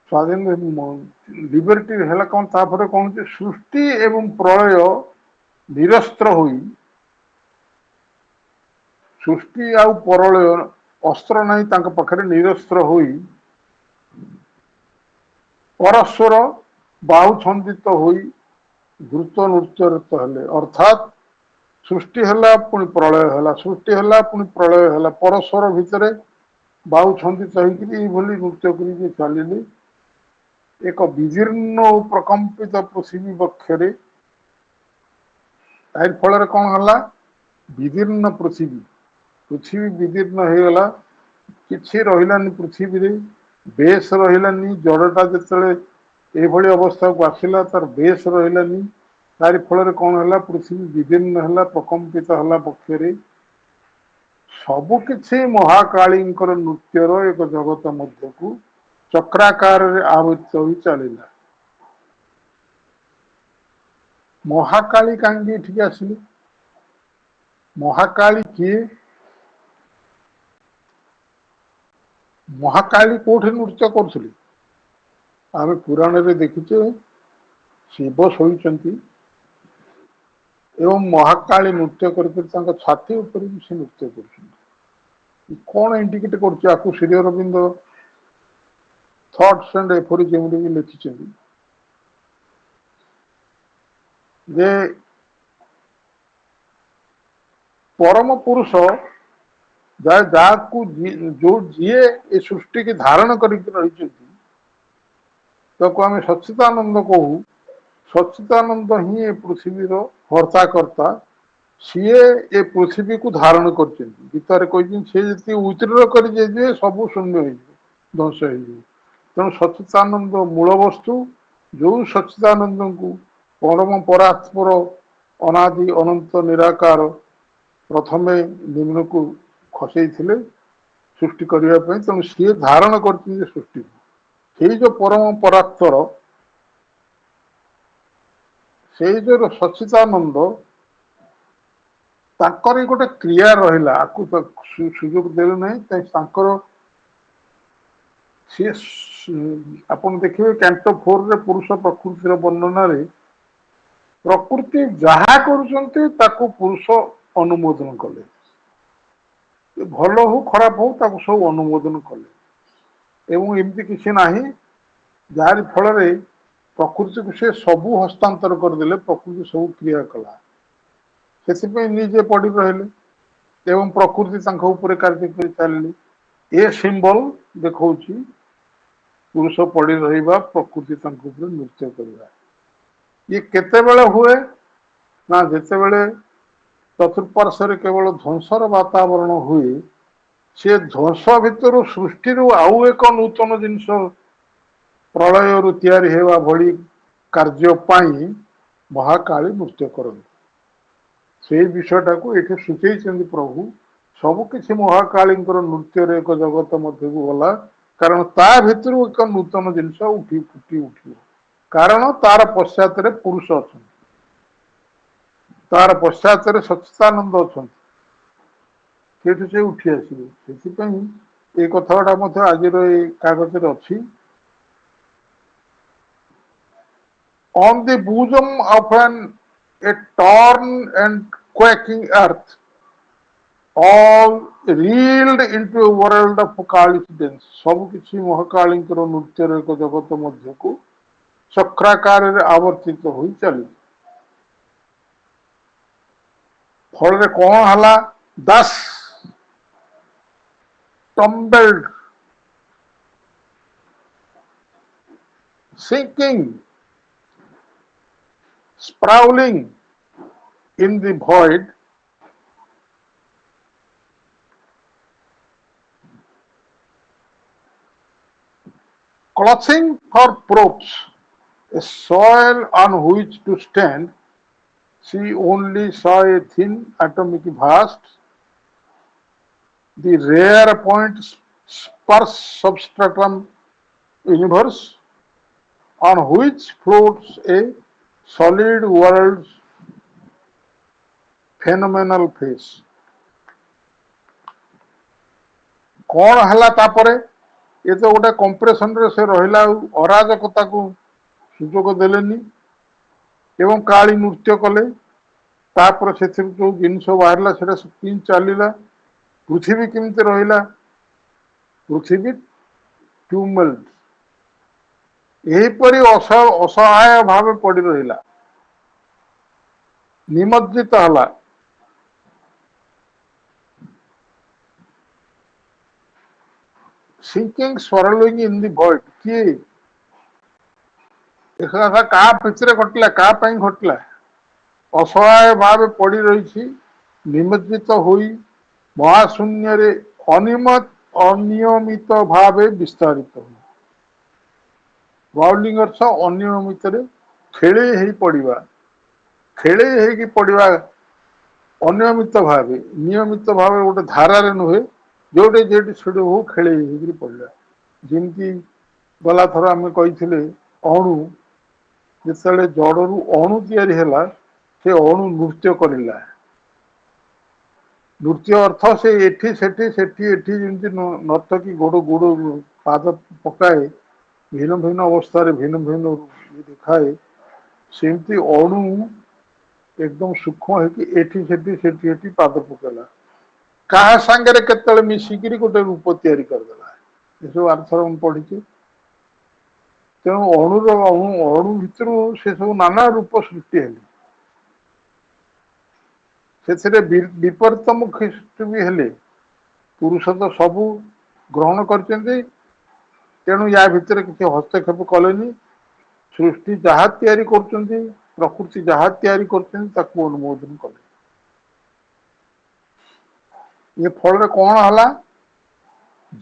ସ୍ୱାଧୀନ ଲିବର୍ଟି ହେଲା କଣ? ତାପରେ କଣ ହଉଛି? ସୃଷ୍ଟି ଏବଂ ପ୍ରଳୟ ନିରସ୍ତ୍ର ହୋଇ, ସୃଷ୍ଟି ଆଉ ପ୍ରଳୟ, ଅସ୍ତ୍ର ନାହିଁ ତାଙ୍କ ପାଖରେ, ନିରସ୍ତ୍ର ହୋଇ ପରସ୍ପର ବାହୁ ଛନ୍ଦିତ ହୋଇ ଦ୍ରୁତ ନୃତ୍ୟରତ ହେଲେ। ଅର୍ଥାତ୍ ସୃଷ୍ଟି ହେଲା, ପୁଣି ପ୍ରଳୟ ହେଲା, ସୃଷ୍ଟି ହେଲା, ପୁଣି ପ୍ରଳୟ ହେଲା, ପରସ୍ପର ଭିତରେ ବାହୁ ଛନ୍ଦିତ ହେଇକିରି ଏଇଭଳି ନୃତ୍ୟ କରିକି ଚାଲିଲେ। ଏକ ବିଦୀର୍ଣ୍ଣ ଓ ପ୍ରକମ୍ପିତ ପୃଥିବୀ ବକ୍ଷରେ। ତାରି ଫଳରେ କଣ ହେଲା? ବିଦୀର୍ଣ୍ଣ ପୃଥିବୀ ବିଦୀର୍ଣ୍ଣ ହେଇଗଲା। କିଛି ରହିଲାନି ପୃଥିବୀରେ, ବେଶ ରହିଲାନି। ଜଡଟା ଯେତେବେଳେ ଏଭଳି ଅବସ୍ଥାକୁ ଆସିଲା, ତାର ବେଶ ରହିଲାନି। तारि फल कौन है पृथ्वी विभिन्न है प्रकम्पित है पक्षरे सबकि महाकाली नृत्यर एक जगत मध्य को चक्राकार आवृत्त हो चलला महाकाली कहीं आसिले महाकाली किए महाकाली कोठे नृत्य करुले आम पुराण रे देखिचे शिव शोचंती एवं महाकाली नृत्य करके छाती ऊपर भी से नृत्य कर कौन इंडिकेट कर Shri Aurobindo thoughts and aphorism भी लिखिं जे परम पुरुष जो जीए ए सृष्टि की धारण करके आम सच्चिदानंद कहू सच्चिदानंद ही ए पृथ्वी हर्ता करता सीए ए पृथ्वी को धारण कर गीतार कही उतीर्ण कर सब शून्य हो ध्वंस हो तेणु सच्चिदानंद मूल वस्तु जो सच्चिदानंद को परम परात्पर अनादि अनंत निराकार प्रथम निम्न को खसई सृष्टि करने तेणु सी धारण कर सृष्टि से जो परम परात्पर से जो सच्चिदानंद ताकर गोटे क्रिया रहा आपको सुजोग देले नहीं सी आपन देखिए कैंटो 4 रे पुरुष प्रकृतिर वर्णना रे प्रकृति जहा करुचंती ताको पुरुष अनुमोदन कले भल हो खराब हो ताको सब अनुमोदन कले एवं एमती किसी नाही जार फल रे प्रकृति को से सबू हस्तांतर करदेले प्रकृति सब क्रिया कला से निजे पड़ी रहिले एवं प्रकृति ऊपर कार्य कर चलिले ए सिंबल देखा पुरुष पड़ी रहा प्रकृति नृत्य करवा ये केतेबेले हुए ना जितेबले चतुर्पार्श्व केवल ध्वंसर वातावरण हुए से ध्वंस भितर सृष्टि आउ एक नूतन जिनस प्रलय तैयारी हेवा भली कार्यपाई महाकाली नृत्य करते से विषयटा को ये सूचई प्रभु सबकि महाकाली नृत्य एक जगत मध्य को गला कारण ता भितर एक नूतन जिनस उठी फुटी उठ कारण तार पश्चात पुरुष अच्छा तार पश्चात सच्चिदानंद अच्छा से उठी आसवे कथा आज कागज अच्छी on the bosom of a torn and quaking earth all reeled into a world of Kali's dance सब किसी महाकाली नृत्य एक जगत मध्य को चक्राकार आवर्तित हो चली फल कौन है दस tumbled sinking sprawling in the void clutching for props a soil on which to stand she only saw a thin atomic vast the rare point sparse substratum universe on which floats a solid world's phenomenal face कौन है तापरे ये तो गोटे compression रे से रहिला अराजकता को सुजोग देलेनी एवं काली नृत्य कले तापर से जो जिनस बाहर से चलला पृथ्वी केमती रहिला पृथ्वी ट्यूमल्ड यहीपरि असहाय भाव पड़ रहा निमज्जित है sinking swirling in the void किए क्या पिछले घटला क्या घटला असहाय भाव पड़ रही निमज्जित होई महाशून्य रे अनियमित भाव विस्तारित हो बाउलिंग अर्थ अनियमित खेले ही पड़ा ଖେଳେଇ ହେଇକି ପଡିବା ଅନିୟମିତ ଭାବେ, ନିୟମିତ ଭାବେ ଗୋଟେ ଧାରାରେ ନୁହେଁ, ଯୋଉଠି ଯେଠି ସେଠି ହଉ ଖେଳେଇ ହେଇକିରି ପଡିଲା। ଯେମିତି ଗଲା ଥର ଆମେ କହିଥିଲେ ଅଣୁ ଯେତେବେଳେ ଜଡରୁ ଅଣୁ ତିଆରି ହେଲା, ସେ ଅଣୁ ନୃତ୍ୟ କରିଲା। ନୃତ୍ୟ ଅର୍ଥ ସେ ଏଠି ସେଠି ସେଠି ଏଠି ଯେମିତି ନର୍ତ୍ତକୀ ଗୋଡ ଗୋଡ ପାଦ ପକାଏ, ଭିନ୍ନ ଭିନ୍ନ ଅବସ୍ଥାରେ ଭିନ୍ନ ଭିନ୍ନ ଦେଖାଏ, ସେମିତି ଅଣୁ ଏକଦମ ସୂକ୍ଷ୍ମ ହେଇକି ଏଠି ସେଠି ସେଠି ଏଠି ପାଦ ପକେଇଲା। କାହା ସାଙ୍ଗରେ କେତେବେଳେ ମିଶିକିରି ଗୋଟେ ରୂପ ତିଆରି କରିଦେଲା। ଏସବୁ ଆର୍ଥର ମୁଁ ପଢିଛି। ତେଣୁ ଅଣୁ ଭିତରୁ ସେ ସବୁ ନାନା ରୂପ ସୃଷ୍ଟି ହେଲେ। ସେଥିରେ ବିପରୀତ ମୁଖୀ ବି ହେଲେ। ପୁରୁଷ ତ ସବୁ ଗ୍ରହଣ କରିଛନ୍ତି, ତେଣୁ ୟା ଭିତରେ କିଛି ହସ୍ତକ୍ଷେପ କଲେନି। ସୃଷ୍ଟି ଯାହା ତିଆରି କରୁଛନ୍ତି, ପ୍ରକୃତି ଯାହା ତିଆରି କରୁଛନ୍ତି, ତାକୁ ଅନୁମୋଦନ କଲେ। ଏ ଫଳରେ କଣ ହେଲା?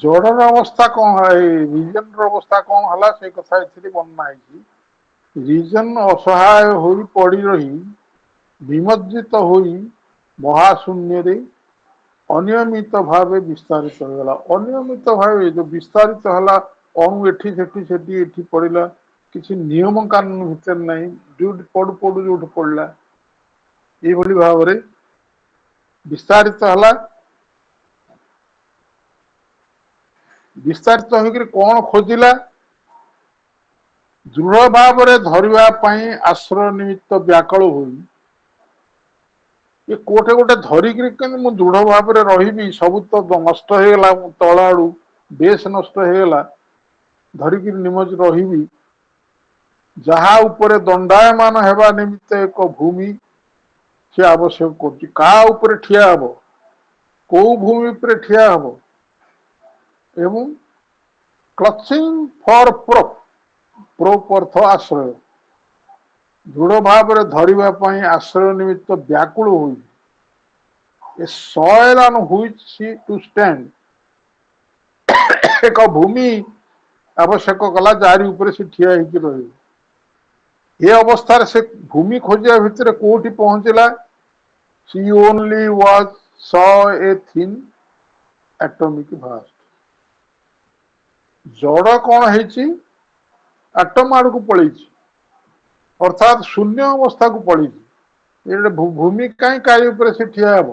ଜଡର ଅବସ୍ଥା କଣ ହେଲା, ଏଇ ରିଜନର ଅବସ୍ଥା କଣ ହେଲା, ସେ କଥା ଏଥିରେ ବର୍ଣ୍ଣନା ହେଇଛି। ରିଜନ ଅସହାୟ ହୋଇ ପଡି ରହି, ବିମଜ୍ଜିତ ହୋଇ ମହାଶୂନ୍ୟରେ ଅନିୟମିତ ଭାବେ ବିସ୍ତାରିତ ହେଇଗଲା। ଅନିୟମିତ ଭାବେ ଯୋଉ ବିସ୍ତାରିତ ହେଲା, ଅଣୁ ଏଠି ସେଠି ସେଠି ଏଠି ପଡିଲା, କିଛି ନିୟମ କାନୁନ ଭିତରେ ନାହିଁ, ଯୋଉଠି ପଡୁ ପଡୁ ଯୋଉଠି ପଡିଲା, ଏଇଭଳି ଭାବରେ ବିସ୍ତାରିତ ହେଲା। ବିସ୍ତାରିତ ହେଇକରି କଣ ଖୋଜିଲା? ଦୃଢ ଭାବରେ ଧରିବା ପାଇଁ ଆଶ୍ରୟ ନିମିତ୍ତ ବ୍ୟାକୁଳ ହୋଇ, ଏ କୋଉଠି ଗୋଟେ ଧରିକିରି କେମିତି ମୁଁ ଦୃଢ ଭାବରେ ରହିବି, ସବୁ ତ ନଷ୍ଟ ହେଇଗଲା, ମୁଁ ତଳ ଆଡୁ ବେଶ ନଷ୍ଟ ହେଇଗଲା, ଧରିକିରି ନିମଜ ରହିବି, ଯାହା ଉପରେ ଦଣ୍ଡାୟମାନ ହେବା ନିମିତ୍ତ ଏକ ଭୂମି ସେ ଆବଶ୍ୟକ କରୁଛି। କାହା ଉପରେ ଠିଆ ହବ, କୋଉ ଭୂମି ଉପରେ ଠିଆ ହବ, ଏବଂ କ୍ଲଚିଂ ଫର ପ୍ରୋପ ଅର୍ଥ ଆଶ୍ରୟ, ଦୃଢ ଭାବରେ ଧରିବା ପାଇଁ ଆଶ୍ରୟ ନିମିତ୍ତ ବ୍ୟାକୁଳ ହୋଇ, a soil on which see to stand, ଏକ ଭୂମି ଆବଶ୍ୟକ କଲା, ଯାହାରି ଉପରେ ସେ ଠିଆ ହେଇକି ରହିବ। ଏ ଅବସ୍ଥାରେ ସେ ଭୂମି ଖୋଜିବା ଭିତରେ କୋଉଠି ପହଞ୍ଚିଲା? She only saw a thin atomic vast. ଜଡ କଣ ହେଇଛି? ଆଟମ ଆଡକୁ ପଳେଇଛି, ଅର୍ଥାତ୍ ଶୂନ୍ୟ ଅବସ୍ଥାକୁ ପଳେଇଛି। ଏ ଭୂମି କାହିଁ କାରି ଉପରେ ସେ ଠିଆ ହବ?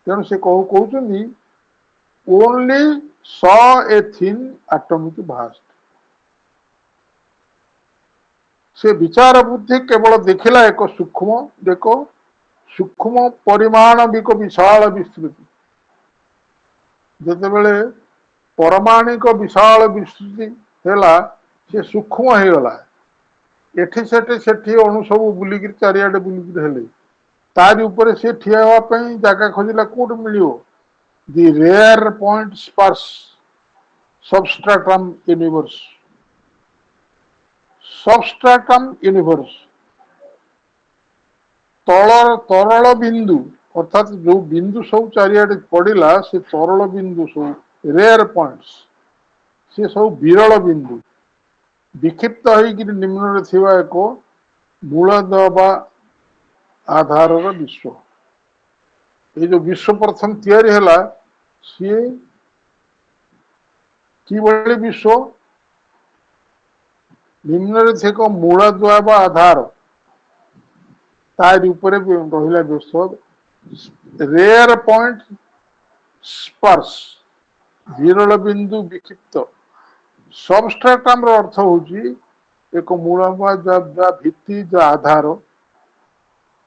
ତେଣୁ ସେ କହୁଛନ୍ତି ଓନ୍ଲି ସ ଏ ଥିନ୍ ଆଟମିକ ଭାଷ୍ଟ। ସେ ବିଚାର ବୁଦ୍ଧି କେବଳ ଦେଖିଲା ଏକ ସୂକ୍ଷ୍ମ ପରିମାଣ ବିଶାଳ ବିସ୍ତୃତି। ଯେତେବେଳେ ପରମାଣିକ ବିଶାଳ ବିସ୍ତୃତି ହେଲା, ସେ ସୂକ୍ଷ୍ମ ହେଇଗଲା। ଏଠି ସେଠି ଅଣୁ ସବୁ ବୁଲିକିରି ଚାରିଆଡେ ବୁଲିକିରି ହେଲେ, ତାରି ଉପରେ ସେ ଠିଆ ହେବା ପାଇଁ ଜାଗା ଖୋଜିଲା। କୋଉଠି ମିଳିବ? ଦି ରେୟାର ପଏଣ୍ଟ ସ୍ପାର୍ସ ସବଷ୍ଟ୍ରାଟମ୍ ୟୁନିଭର୍ସ, ସବଷ୍ଟ୍ରାଟମ୍ ୟୁନିଭର୍ସ, ତରଳ ବିନ୍ଦୁ, ଅର୍ଥାତ୍ ଯୋଉ ବିନ୍ଦୁ ସବୁ ଚାରିଆଡେ ପଡିଲା, ସେ ତରଳ ବିନ୍ଦୁ ସବୁ ରେୟାର ପଏଣ୍ଟସ୍, ସେ ସବୁ ବିରଳ ବିନ୍ଦୁ, ବିକ୍ଷିପ୍ତ ହେଇକିରି ନିମ୍ନରେ ଥିବା ଏକ ମୂଳଦ ବା ଆଧାରର ବିଶ୍ଵ। ଏଇ ଯୋଉ ବିଶ୍ଵ ପ୍ରଥମ ତିଆରି ହେଲା, ସିଏ କିଭଳି ବିଶ୍ଵ? ନିମ୍ନରେ ଥିବା ମୂଳଦୁଆ ବା ଆଧାର, ତାରି ଉପରେ ରହିଲା ବିଶ୍ଵ। ରେୟାର ପଏଣ୍ଟ ସ୍ପର୍ଶ, ବିରଳ ବିନ୍ଦୁ ବିକ୍ଷିପ୍ତ। ସବଷ୍ଟ୍ରାଟମ୍ ର ଅର୍ଥ ହଉଛି ଏକ ମୂଳ ବା ଭିତ୍ତି, ଯା ଆଧାର,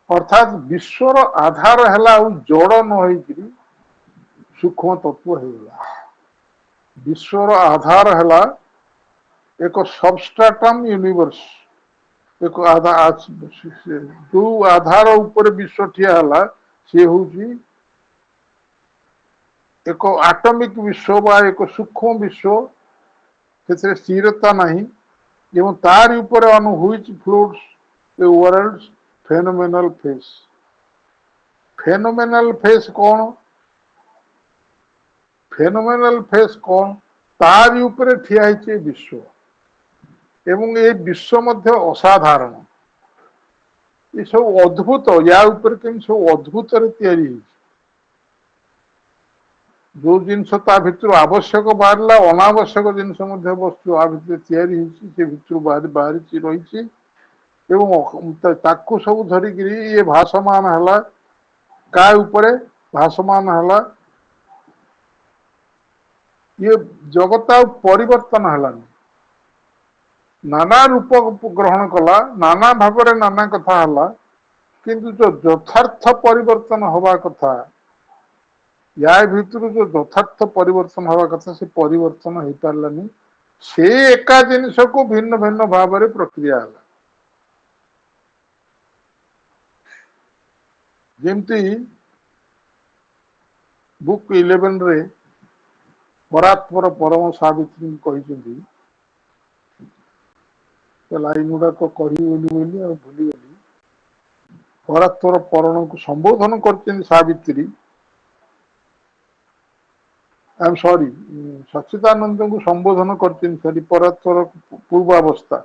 ଅର୍ଥାତ୍ ବିଶ୍ଵର ଆଧାର ହେଲା ଆଉ ଜଡ ନ ହେଇକିରି ସୂକ୍ଷ୍ମ ତତ୍ଵ ହେଇଗଲା। ବିଶ୍ଵର ଆଧାର ହେଲା ଏକ ସବଷ୍ଟ୍ରାଟମ୍ ୟୁନିଭର୍ସ, ଯୋଉ ଆଧାର ଉପରେ ବିଶ୍ଵ ଠିଆ ହେଲା, ସିଏ ହଉଛି ଏକ ଆଟମିକ ବିଶ୍ଵ ବା ଏକ ସୂକ୍ଷ୍ମ ବିଶ୍ଵ। ସେଥିରେ ସ୍ଥିରତା ନାହିଁ, ଏବଂ ତାରି ଉପରେ which floats a world phenomenal face. Phenomenal face କଣ? ଫେନୋମେନାଲ ଫେସ୍ କଣ? ତାରି ଉପରେ ଠିଆ ହେଇଛି ବିଶ୍ଵ, ଏବଂ ଏ ବିଶ୍ଵ ମଧ୍ୟ ଅସାଧାରଣ। ये सब अद्भुत या ऊपर केम सब अद्भुत तैयारी जो जिनस ता भितर आवश्यक बाहरला अनावश्यक जिनस वस्तु आ भितर तैयारी से भितर बाहरी बाहरी रही ताकू सब धरिक ये भाषमान है का उपरे भाषमान है ये जगत परिवर्तन है नाना रूप ग्रहण कला नाना भाव नाना कथा है किंतु जो यथार्थ परिवर्तन हवा कथा या भितर जो यथार्थ परिवर्तन हवा कथा से परिवर्तन हो पारानी से एका जिनिस को भिन्न भिन्न भाव में प्रक्रिया है जमती बुक 11 रे परात्पर परम सावित्री कहते लाइन गुड़ाक कही भूलीगली परात्पर परण को संबोधन कर सावित्री आई एम सॉरी सच्चिदानंद को संबोधन कर परात्पर पूर्वावस्था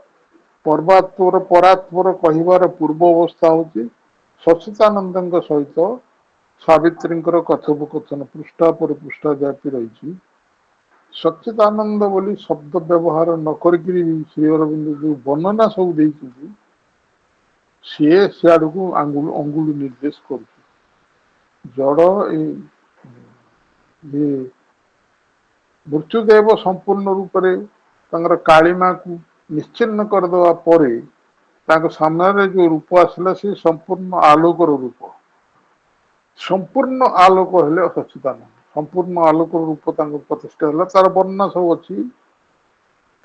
पर्वात्पर परात्पर कहबार पूर्व अवस्था हूँ सच्चिदानंद सहित सावित्री कथोपकथन पृष्ठा पर पृष्ठा व्यापी रही सच्चिदानंद बोली शब्द व्यवहार न करी श्री अरविंद जो वर्णना सब देती सी सियाड़ को अंगुली निर्देश कर जड़ ये मृत्युदेव संपूर्ण रूप से कालीमा को निश्चिन्न करदे पर सामने जो रूप आसला से संपूर्ण आलोकर रूप संपूर्ण आलोक हेले सच्चिदानंद संपूर्ण आलोक रूप प्रतिष्ठा है तार वर्णना सब अच्छी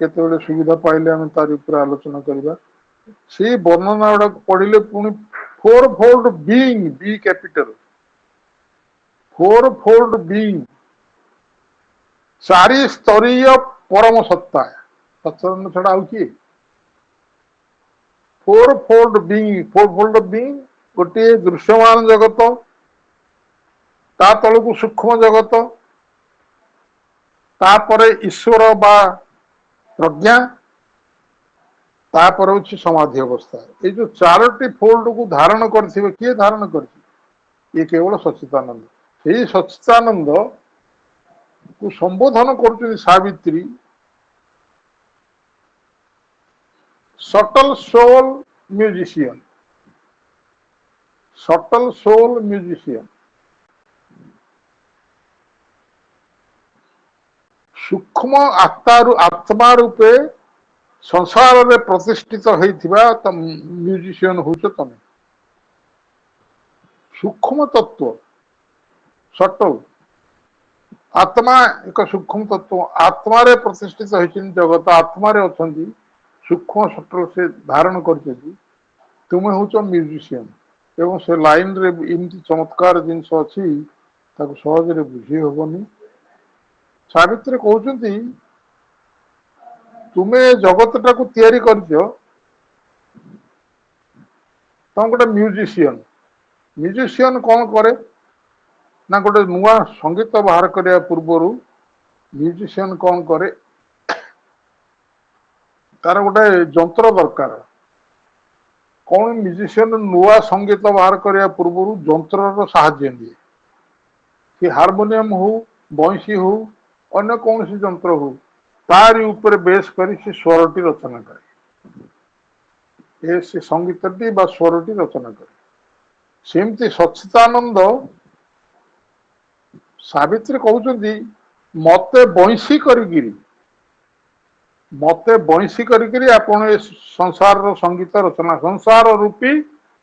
केते सुविधा पाइले आम तार ऊपर आलोचना करवा से वर्णना गुड़ा पढ़ले पुणी 4 fold being B capital 4 fold being 4 स्तरीय परम सत्ता सच्चिदानंद छड़ा आउ किए 4 फोल्ड बीइंग गोटे दृश्यमान जगत ता तलू सूक्ष्म जगत तापर ईश्वर बा प्रज्ञा तापर हूँ समाधि अवस्था ये जो 4टी फोल्ड को धारण कर किए धारण कर ये केवल सच्चिदानंद से सच्चिदानंद को संबोधन कर सावित्री सटल सोल म्यूजिशियन सूक्ष्म आत्मा रूपे संसार में प्रतिष्ठित होता म्यूजिशियन हो तुम सूक्ष्म तत्व सटल आत्मा एक सूक्ष्म तत्व आत्मा रे प्रतिष्ठित होती जगत आत्मा रे अच्छा सूक्ष्म सटल से धारण कर तुम्हें हूँ म्यूजिशियन एवं से लाइन रे इमती चमत्कार जिनस अच्छी सहज बुझी हेनी सावित्री कहते तुम्हें जगत टाक तैयारी कर तुम गोटे म्यूजिशियन कौन करे ना गोटे नुआ संगीत बाहर करने पूर्वर म्यूजिशियन कौन करे तार गोटे जंत्र दरकार कौन म्यूजिशियन नुआ संगीत बाहर करने पूर्वर जंत्र साहाय्य दिए कि हारमोनियम हो बंशी हो अन्य कौन सी जंत्र हो तारी ऊपर बेस कर स्वरटी रचना करे से संगीतटी बा स्वरटी रचना करे सेमती सच्चिदानंद सावित्री कहते मते बंशी करी आपण ए संसार संगीत रचना संसार रूपी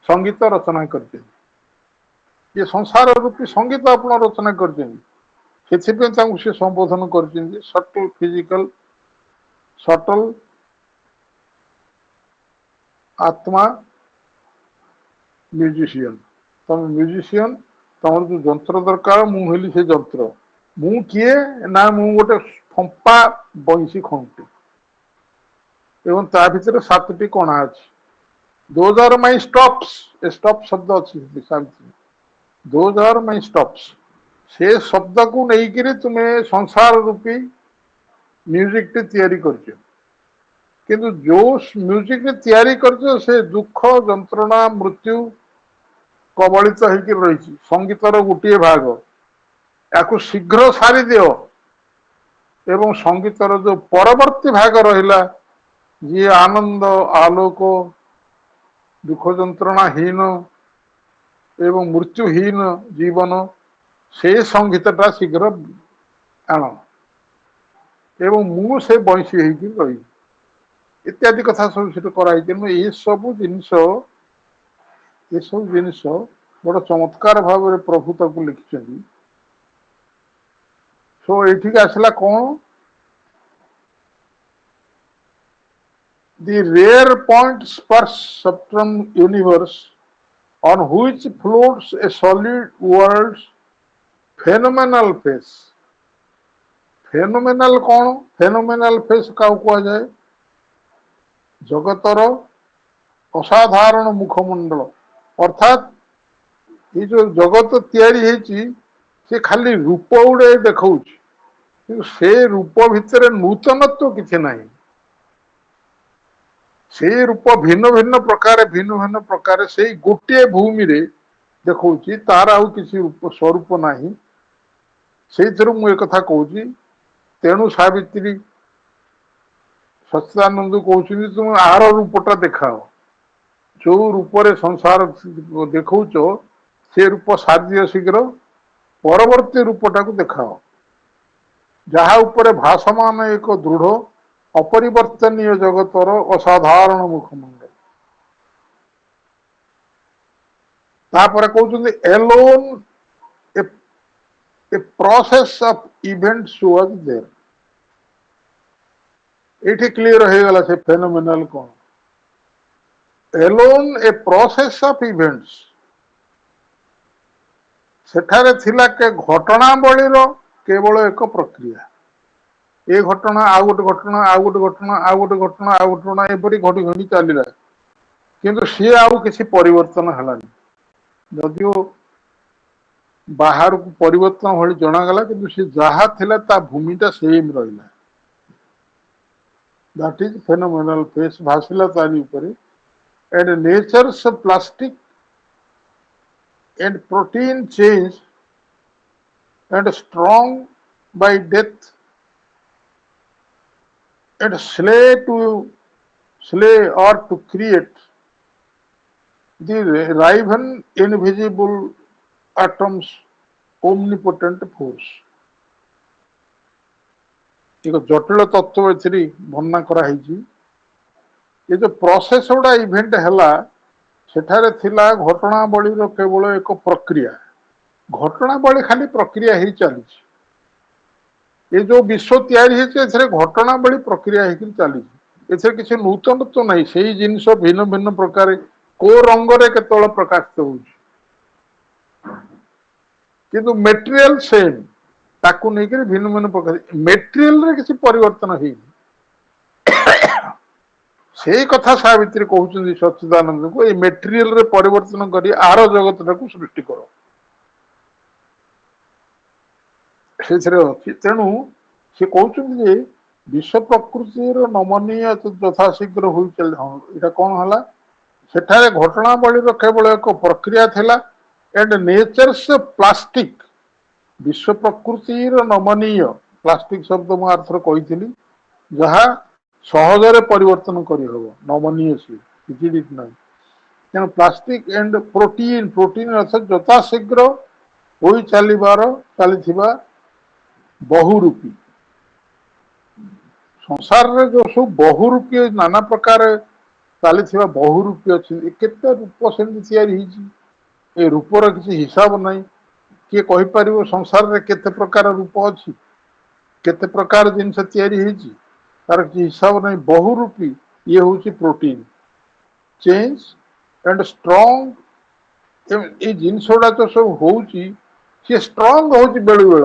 संगीत रचना करते ये संसार रूपी संगीत आपण रचना करते से संबोधन कर सटल फिजिकल सटल आत्मा म्यूजिशियन तुम जो जंत्र दरकार मुझे से जंत्र मु किए ना मु गोटे फंपा बंशी खंटी एवं ता भीतर 7टी कणा अच्छी 2000 माई स्टॉप्स स्टॉप शब्द अच्छी सावित्री 2000 माई स्टॉप्स से शब्द को लेकिन तुम्हें संसार रूपी म्यूजिक टी तैयारी कर किंतु जो म्यूजिक तैयारी कर से दुख जंत्रणा मृत्यु कबलित होकर रही संगीतर गोटे भाग या शीघ्र सारी दियो एवं संगीतर जो परवर्ती भाग रहा जी आनंद आलोक दुख जंत्रणाहीन एवं मृत्युहीन जीवन से संगीतटा शीघ्र आण एवं मु से बंशी रही इत्यादि कथा सब कराई तेणु ये सब जिनस बड़ चमत्कार भाव में प्रभु तक लिखिं सो ये आसला कौन the rare point sparse subtum universe on which floats a solid world's phenomenal face. phenomenal कौन phenomenal face का कहा जाए जगतर असाधारण मुखमंडल अर्थात ये जो जगत तैयारी से खाली रूप गुड़े देखा से रूप भितर नूतनत्व किसी ना से रूप भिन्न भिन्न प्रकार से गोटे भूमि रे देखा तार आउ किसी रूप स्वरूप ना से मुझे कथा कहूँ तेणु सावित्री सच्चिदानंद कहते तुम आर रूपटा देखाओ जो रूप संसार देखौ से रूप सारी शीघ्र परवर्ती रूपटा को देखाओ जहा उपरे भाषमान एक दृढ़ अपरिवर्तनीय जगतर असाधारण मुखमंडल तापर कहते alone a process of events was there ये क्लियर हो गला से फेनोमेनल कौन alone a process of events सेठारे थिला के घटनावलीर केवल एक प्रक्रिया ए घटना आउ गोटे घटना आउ गोटे घटना आउ गोटे घटना आउ गोटे घटना एपरी घटी घटी चलला किंतु सी आउ किसी परिवर्तन हलानी जदियो बाहर को परिवर्तन भली जनागला किंतु सी जहा थिला ता भूमिटा सेम रहिला दैट इज फेनोमेनल फेस भासिला तारी ऊपर and nature's plastic and protein change and strong by death and slay or to create the riven invisible atoms omnipotent force एक जटिल तत्व ए वर्णना कराई ये जो प्रोसेस गुड़ा इवेंट है सेठारे थिला घटनावली केवल एक प्रक्रिया घटनावली खाली प्रक्रिया ही चली ये जो विश्व तैयारी है घटनावली प्रक्रिया ही चली एथे किसी नूतन तो नहीं से जिनस भिन्न भिन्न प्रकार को रंगरे केतल प्रकाशित हो किंतु मेटेरियल सेम ताकू नहीं भिन्न भिन्न प्रकार मेटेरियल रे किसी परिवर्तन है से कथा सावित्री कहते सच्चिदानंद को ये मेटेरियल रे परिवर्तन करी आर जगत को सृष्टि कर तेणु से कहते विश्व प्रकृति नमनीय यथाशीघ्र हो चल यहाँ कौन है सेठारे घटनावली केवल एक प्रक्रिया थिला एंड नेचर्स प्लास्टिक विश्व प्रकृति नमनीय प्लास्टिक शब्द मुझे आरथर कही जहाँ सहजरे परिवर्तन करहब नमनीय से ना तेणु प्लास्टिक एंड प्रोटीन प्रोटीन अर्थात यथाशीघ्र हो चली बहुरूपी संसार रे जो सब बहुरूपी नाना प्रकार चली बहुरूपी अच्छे केते रूप से रूपर किसी हिसाब ना किए कहीपर संसार रे केते प्रकार रूप अच्छी केते प्रकार जिनस या तार किसी हिसाब नहीं बहुरूपी ये हूँ प्रोटीन चेंज एंड स्ट्रॉन्ग ये जिनस गुड़ा तो सब हूँ सी स्ट्रॉन्ग हूँ बेलु बेल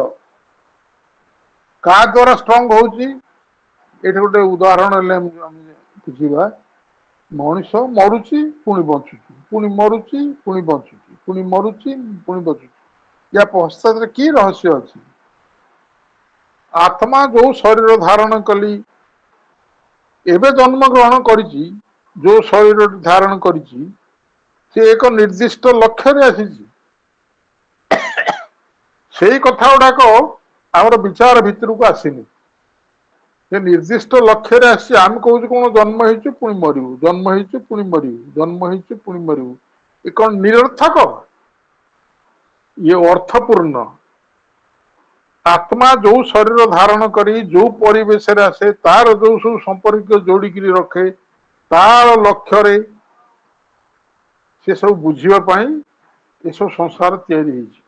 क्या द्वारा स्ट्रॉन्ग हूँ ये गोटे उदाहरण बुझा मनीष मरुची पुणी बचुची पुणी मरुची पुणी बचुची पुणी मरुची पुणी बचुची या पश्चात कि रहस्य अच्छी आत्मा जो शरीर धारण कली ଏବେ ଜନ୍ମ ଗ୍ରହଣ କରିଛି, ଯୋଉ ଶରୀର ଧାରଣ କରିଛି, ସେ ଏକ ନିର୍ଦ୍ଦିଷ୍ଟ ଲକ୍ଷ୍ୟରେ ଆସିଛି। ସେଇ କଥା ଗୁଡାକ ଆମର ବିଚାର ଭିତରକୁ ଆସିନି। ସେ ନିର୍ଦ୍ଦିଷ୍ଟ ଲକ୍ଷ୍ୟରେ ଆସିଛି। ଆମେ କହୁଛୁ କଣ ଜନ୍ମ ହେଇଛୁ ପୁଣି ମରିବୁ, ଜନ୍ମ ହେଇଛୁ ପୁଣି ମରିବୁ, ଜନ୍ମ ହେଇଛୁ ପୁଣି ମରିବୁ। ଏ କଣ ନିରର୍ଥକ? ଇଏ ଅର୍ଥପୂର୍ଣ୍ଣ। ଆତ୍ମା ଯୋଉ ଶରୀର ଧାରଣ କରି ଯୋଉ ପରିବେଶରେ ଆସେ, ତାର ଯୋଉ ସବୁ ସମ୍ପର୍କ ଯୋଡିକିରି ରଖେ, ତାର ଲକ୍ଷ୍ୟରେ ସେ ସବୁ ବୁଝିବା ପାଇଁ ଏସବୁ ସଂସାର ତିଆରି ହେଇଛି।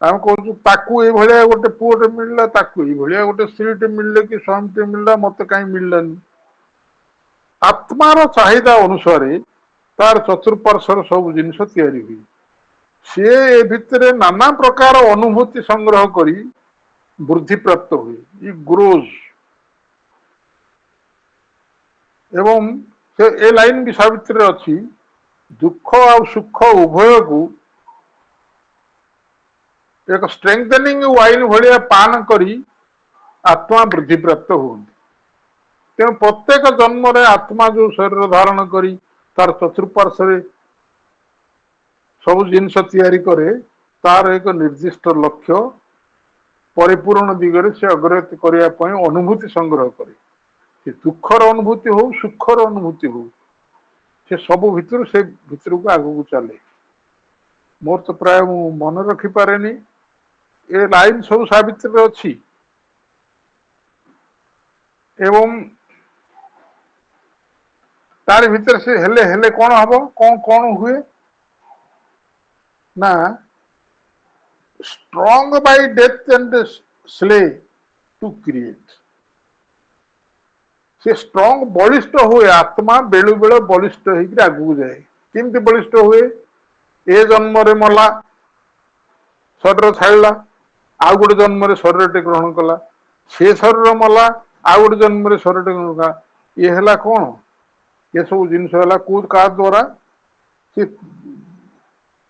ଆମେ କହୁଛୁ ତାକୁ ଏଇଭଳିଆ ଗୋଟେ ପୁଅଟେ ମିଳିଲା, ତାକୁ ଏଇଭଳିଆ ଗୋଟେ ସ୍ତ୍ରୀଟେ ମିଳିଲେ କି ସ୍ୱାମୀଟେ ମିଳିଲା, ମତେ କାହିଁ ମିଳିଲାନି। ଆତ୍ମାର ଚାହିଦା ଅନୁସାରେ ତାର ଚତୁଃପାର୍ଶ୍ୱର ସବୁ ଜିନିଷ ତିଆରି ହୁଏ। ସିଏ ଏ ଭିତରେ ନାନା ପ୍ରକାର ଅନୁଭୂତି ସଂଗ୍ରହ କରି ବୃଦ୍ଧି ପ୍ରାପ୍ତ ହୁଏ, ଇ ଗ୍ରୋଜ। ଏବଂ ସେ ଏ ଲାଇନ ବି ସାବିତ୍ରୀରେ ଅଛି, ଦୁଃଖ ଆଉ ସୁଖ ଉଭୟକୁ ଏକ ଷ୍ଟ୍ରେଙ୍ଗଥେନିଂ ୱାଇନ ଭଳିଆ ପାନ କରି ଆତ୍ମା ବୃଦ୍ଧି ପ୍ରାପ୍ତ ହୁଅନ୍ତି। ତେଣୁ ପ୍ରତ୍ୟେକ ଜନ୍ମରେ ଆତ୍ମା ଯୋଉ ଶରୀର ଧାରଣ କରି ତାର ଚତୁଃପାର୍ଶ୍ୱରେ ସବୁ ଜିନିଷ ତିଆରି କରେ, ତାର ଏକ ନିର୍ଦ୍ଦିଷ୍ଟ ଲକ୍ଷ୍ୟ ପରିପୂରଣ ଦିଗରେ ସେ ଅଗ୍ରଗତି କରିବା ପାଇଁ ଅନୁଭୂତି ସଂଗ୍ରହ କରେ। ସେ ଦୁଃଖର ଅନୁଭୂତି ହଉ, ସୁଖର ଅନୁଭୂତି ହଉ, ସେ ସବୁ ଭିତରୁ ସେ ଭିତରକୁ ଆଗକୁ ଚାଲେ। ମୋର ତ ପ୍ରାୟ ମୁଁ ମନେ ରଖିପାରେନି, ଏ ଲାଇନ ସବୁ ସାବିତ୍ରୀରେ ଅଛି। ଏବଂ ତାରି ଭିତରେ ସେ ହେଲେ ହେଲେ କଣ ହବ, କଣ କଣ ହୁଏ ନା, strong by death and slay to create। ସେ ଷ୍ଟ୍ରଙ୍ଗ ବଳିଷ୍ଠ ହୁଏ, ଆତ୍ମା ବେଳୁ ବେଳେ ବଳିଷ୍ଠ ହେଇକି ଆଗକୁ ଯାଏ। କେମିତି ବଳିଷ୍ଠ ହୁଏ? ଏ ଜନ୍ମରେ ମଲା, ଶରୀର ଛାଡ଼ିଲା, ଆଉ ଗୋଟେ ଜନ୍ମରେ ଶରୀରଟେ ଗ୍ରହଣ କଲା, ସେ ଶରୀର ମଲା, ଆଉ ଗୋଟେ ଜନ୍ମରେ ଶରୀରଟେ ଗ୍ରହଣ କଲା। ଇଏ ହେଲା କଣ? ଏସବୁ ଜିନିଷ ହେଲା କୋଉ କାହା ଦ୍ଵାରା? ସେ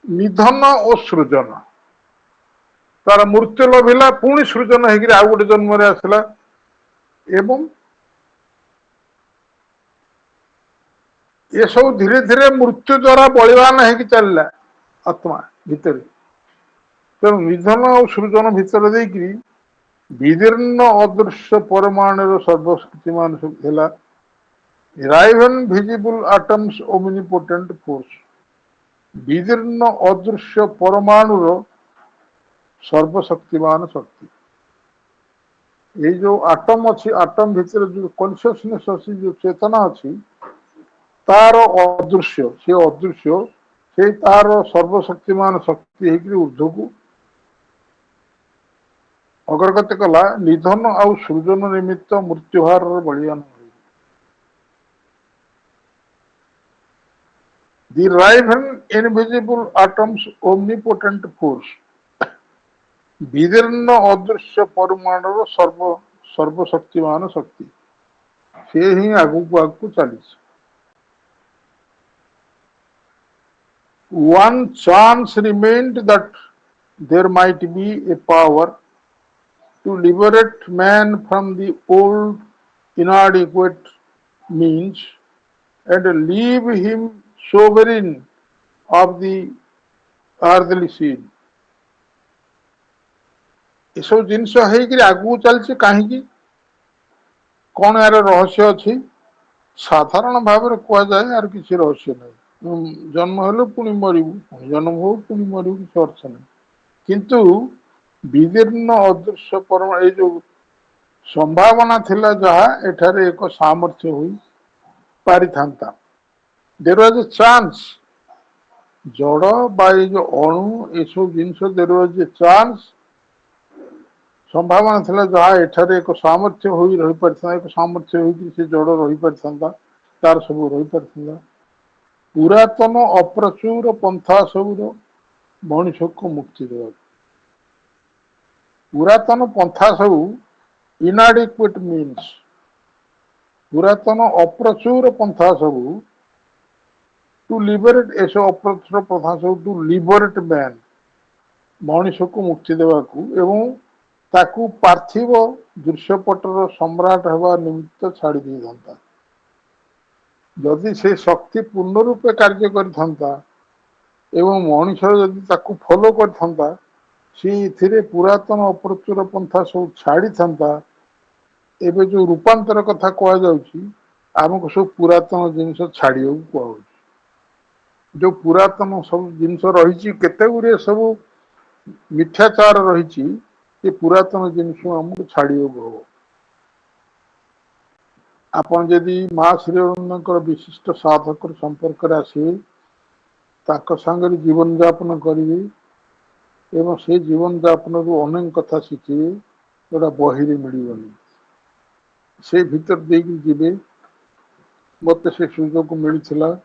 ନିଧନ ଓ ସୃଜନ। ତାର ମୃତ୍ୟୁ ଲୋଭିଲା, ପୁଣି ସୃଜନ ହେଇକିରି ଆଉ ଗୋଟେ ଜନ୍ମରେ ଆସିଲା। ଏବଂ ଏସବୁ ଧୀରେ ଧୀରେ ମୃତ୍ୟୁ ଦ୍ୱାରା ବଳିବାନ ହେଇକି ଚାଲିଲା ଆତ୍ମା ଭିତରେ। ତେଣୁ ନିଧନ ଆଉ ସୃଜନ ଭିତରେ ଦେଇକିରି ବିଦୀର୍ଣ୍ଣ ଅଦୃଶ୍ୟ ପରମାଣୁର ସର୍ବଶକ୍ତିମାନ ହେଲା ରାଇଭେନ୍ ଭିଜିବୁଲ ଆଟମ୍ସ ଓମନିପୋଟେଣ୍ଟ ଫୋର୍ସ। ବିଦୀର୍ଣ୍ଣ ଅଦୃଶ୍ୟ ପରମାଣୁର ସର୍ବଶକ୍ତିମାନ ଶକ୍ତି। ଏଇ ଯୋଉ ଆଟମ ଅଛି, ଆଟମ ଭିତରେ ଯୋଉ କନସିୟସନେସ୍ ଅଛି, ଯୋଉ ଚେତନା ଅଛି, ତାର ଅଦୃଶ୍ୟ, ସେ ଅଦୃଶ୍ୟ ସେଇ ତାର ସର୍ବଶକ୍ତିମାନ ଶକ୍ତି ହେଇକରି ଉର୍ଦ୍ଧ୍ୱକୁ ଅଗ୍ରଗତି କଲା, ନିଧନ ଆଉ ସୃଜନ ନିମିତ୍ତ ମୃତ୍ୟୁହାରର ବଳିଦାନ। The Raven invisible atoms omnipotent force। ବିଦୀର୍ଣ୍ଣ ଅଦୃଶ୍ୟ ପରମାଣୁର ସର୍ବଶକ୍ତିମାନ ଶକ୍ତି। ସେ ହିଁ ଆଗକୁ ଆଗକୁ ଚାଲିଛି। One chance remained that there might be a power to liberate man from the old inadequate means and leave him sovereign of the earthly scene। ଏସବୁ ଜିନିଷ ହେଇକିରି ଆଗକୁ ଚାଲିଛି କାହିଁକି? କଣ ଏହାର ରହସ୍ୟ ଅଛି? ସାଧାରଣ ଭାବରେ କୁହାଯାଏ ଏହାର କିଛି ରହସ୍ୟ ନାହିଁ। ଜନ୍ମ ହେଲୁ ପୁଣି ମରିବୁ, ପୁଣି ଜନ୍ମ ହଉ ପୁଣି ମରିବୁ, କିଛି ଅର୍ଥ ନାହିଁ। କିନ୍ତୁ ବିଦୀର୍ଣ୍ଣ ଅଦୃଶ୍ୟ ପରମାଣୁ, ଏଇ ଯୋଉ ସମ୍ଭାବନା ଥିଲା ଯାହା ଏଠାରେ ଏକ ସାମର୍ଥ୍ୟ ହୋଇ ପାରିଥାନ୍ତା। ଦେयर ୱାଜ ଏ ଚାନ୍ସ। ଜଡ଼ ବା ଏଇ ଯୋଉ ଅଣୁ, ଏସବୁ ଜିନିଷ ଦେयर ୱାଜ ଏ ଚାନ୍ସ, ସମ୍ଭାବନା ଥିଲା ଯାହା ଏଠାରେ ଏକ ସାମର୍ଥ୍ୟ ହୋଇ ରହିପାରିଥାନ୍ତା, ଏକ ସାମର୍ଥ୍ୟ ହୋଇକି ସେ ଜଡ଼ ରହିପାରିଥାନ୍ତା, ତାର ସବୁ ରହିପାରିଥାନ୍ତା। ପୁରାତନ ଅପ୍ରଚୁର ପନ୍ଥା ସବୁର ମଣିଷକୁ ମୁକ୍ତି ଦେବାକୁ। ପୁରାତନ ପନ୍ଥା ସବୁ inadequate means, ପୁରାତନ ଅପ୍ରଚୁର ପନ୍ଥା ସବୁ ଟୁ ଲିବରେଟ, ଏସବୁ ଅପ୍ରଚୁର ପନ୍ଥା ସବୁ ଟୁ ଲିବରେଟ ମ୍ୟାନ, ମଣିଷକୁ ମୁକ୍ତି ଦେବାକୁ ଏବଂ ତାକୁ ପାର୍ଥିବ ଦୃଶ୍ୟପଟର ସମ୍ରାଟ ହେବା ନିମିତ୍ତ ଛାଡ଼ି ଦେଇଥାନ୍ତା। जदि से शक्ति पूर्ण रूपे कार्य करथंता एवं मनुष्य जदि ताकू फॉलो करथंता से पुरातन अप्रचुर पंथा सब छाड़ी था एवं जो रूपांतर कथा कहुच्छी आमको सब पुरातन जिनस छाड़ कहुच्छी जो पुरातन सब जिनस रही केते गुड़े सब मिथ्याचार रही पुरातन जिनस आमको छाड़ हम आपण जदि माँ श्री अरविंद विशिष्ट साधक संपर्क आसवे सांगे जीवन यापन करेंगे एवं से जीवन यापन रु अनेक कथा शिखे जोटा बही मिलनी से भीतर देकी जीवे मत से सुजोग मिलता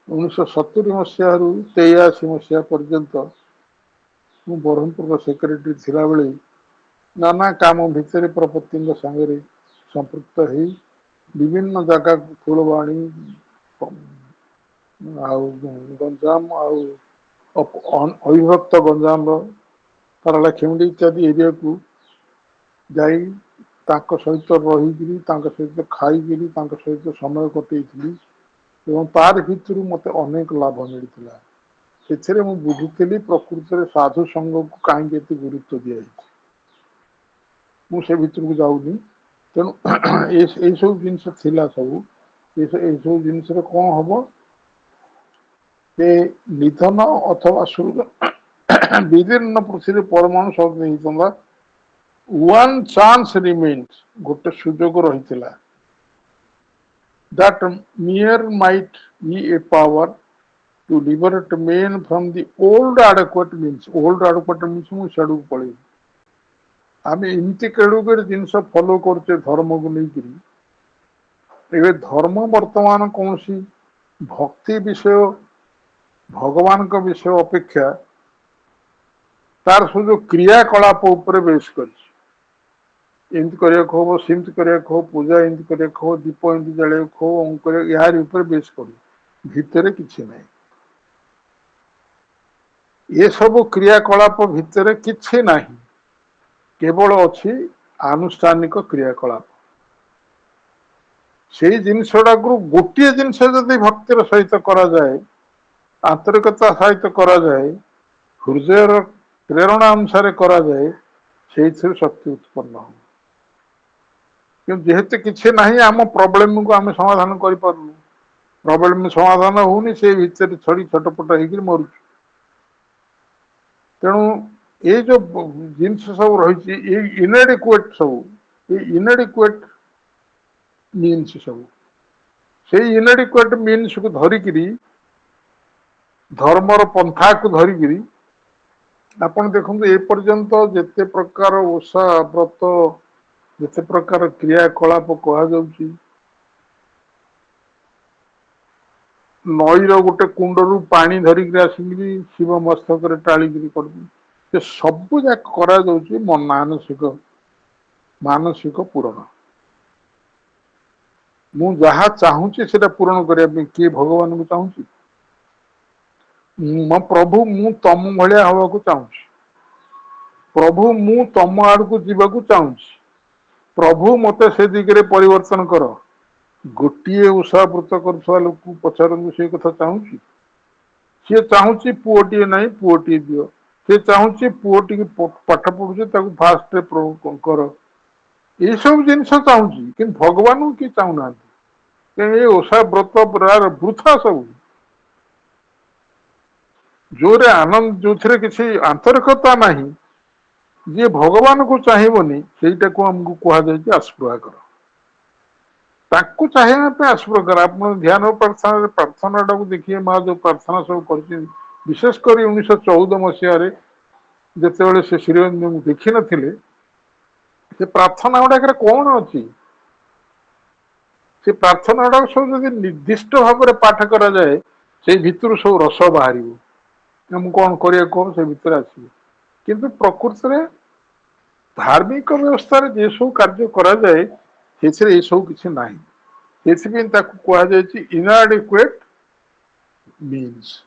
1970 मसीह 83 मसीहा पर्यंत मु ब्रह्मपुर सेक्रेटरी थिला बेले नाना काम भितर प्रपत्ति सांगे संपृक्त हो विभिन्न जगह फुलवाणी गंजाम अविभक्त गंजाम पाराला खेमुंडी इत्यादि एरिया को जाई सहित रही सहित खाई सहित समय कटई तार भितर मत अनेक लाभ मिलता से बुझुली प्रकृत में साधु संघ को कहीं गुरुत्व दी मुझे भर को जाऊनी तेणु ये सब जिन सब सब जिन कौन हम निधन अथवा सूर्य विदीर्ण पृथ्वी परमाणु सब नहीं वन चांस रिमेन्स गोटे सुजोग रही that mere might be a power to liberate men from the old adequate means मु छाड़ू पड़े आम एमती केड़ुकेड़ जिन फॉलो करचे धर्म को लेकर धर्म वर्तमान कौन सी भक्ति विषय भगवान का विषय अपेक्षा तार सब जो क्रियाकलाप उपर बेस कर एमती करने हम सेमती करने हम पूजा एमती करने हम दीप एमती जल हम यार ऊपर बेस कर भितर किसी ना ये सब क्रियाकलाप भितर किसी ना केवल अच्छी आनुष्ठानिक क्रियाकलाप से जिनसटा गोटे जिनस जदि भक्तिर सहित करा जाए आंतरिकता सहित करा जाए हृदय प्रेरणा अनुसार करा जाए से शक्ति उत्पन्न हो जेहेतु किसी ना आम प्रोब्लेम को आम समाधान कर प्रोब्लेम समाधान होनी से भीतर छड़ी छटपट हो मरु तेणु ये जो जिनस सब रही इनएडिक्वेट सब इनएडिक्वेट मीन्स सब से इनएडिक्वेट मीन्स को धरिकी धर्मर पंथा को धरिकी आपण देखो एपर्यंत जिते प्रकार ओषा व्रत जिते प्रकार क्रियाकलाप कहुच्छी नईर गोटे कुंडरू पानी धरिकी आसिकी शिव मस्तक टाणिकी कर सब जाक करा मानसिक मानसिक पूरण मु जहा चाहूँगी से पूरण करने किए भगवान को चाहूँगी मो प्रभु मु तम भाया हवा को चाहूँगी प्रभु मु तम आड़ को जीवा चाहूँगी प्रभु मते से दिगरे परिवर्तन कर गोटे उषा व्रत कर लोक पचारू से कथा चाहूँगी सी चाहूँगी पुओटे ना पुओटे दियो सी चाहूँगी पुओटी पाठ पढ़ुचे फास्ट कर ये सब जिन चाहूँगी कि भगवान को किए चाहूना ये ओषा व्रत वृथा सब जोरे आनंद जो किसी आंतरिकता ना जी भगवान को चाहबनी से आमको कहुई आस्पृहा कर ताकू चाहिए आस्पृहा कर आप ध्यान प्रार्थना प्रार्थना टाक देखिए माँ जो प्रार्थना सब कर विशेषकर 1914 मसीह जिते से श्रीरंजन को देखी नथिले से प्रार्थना गुड़ाक कौन अच्छी से प्रार्थना गुड़ाक सब जब निर्दिष्ट भाव में पाठ करा जाए से भितर सब रस बाहर मुझे कौन कर से भितर आसो किंतु प्रकृति में धार्मिक व्यवस्था जे सब कार्य करा जाए से सब किसी ना कहुई इनएडिक्वेट मीन्स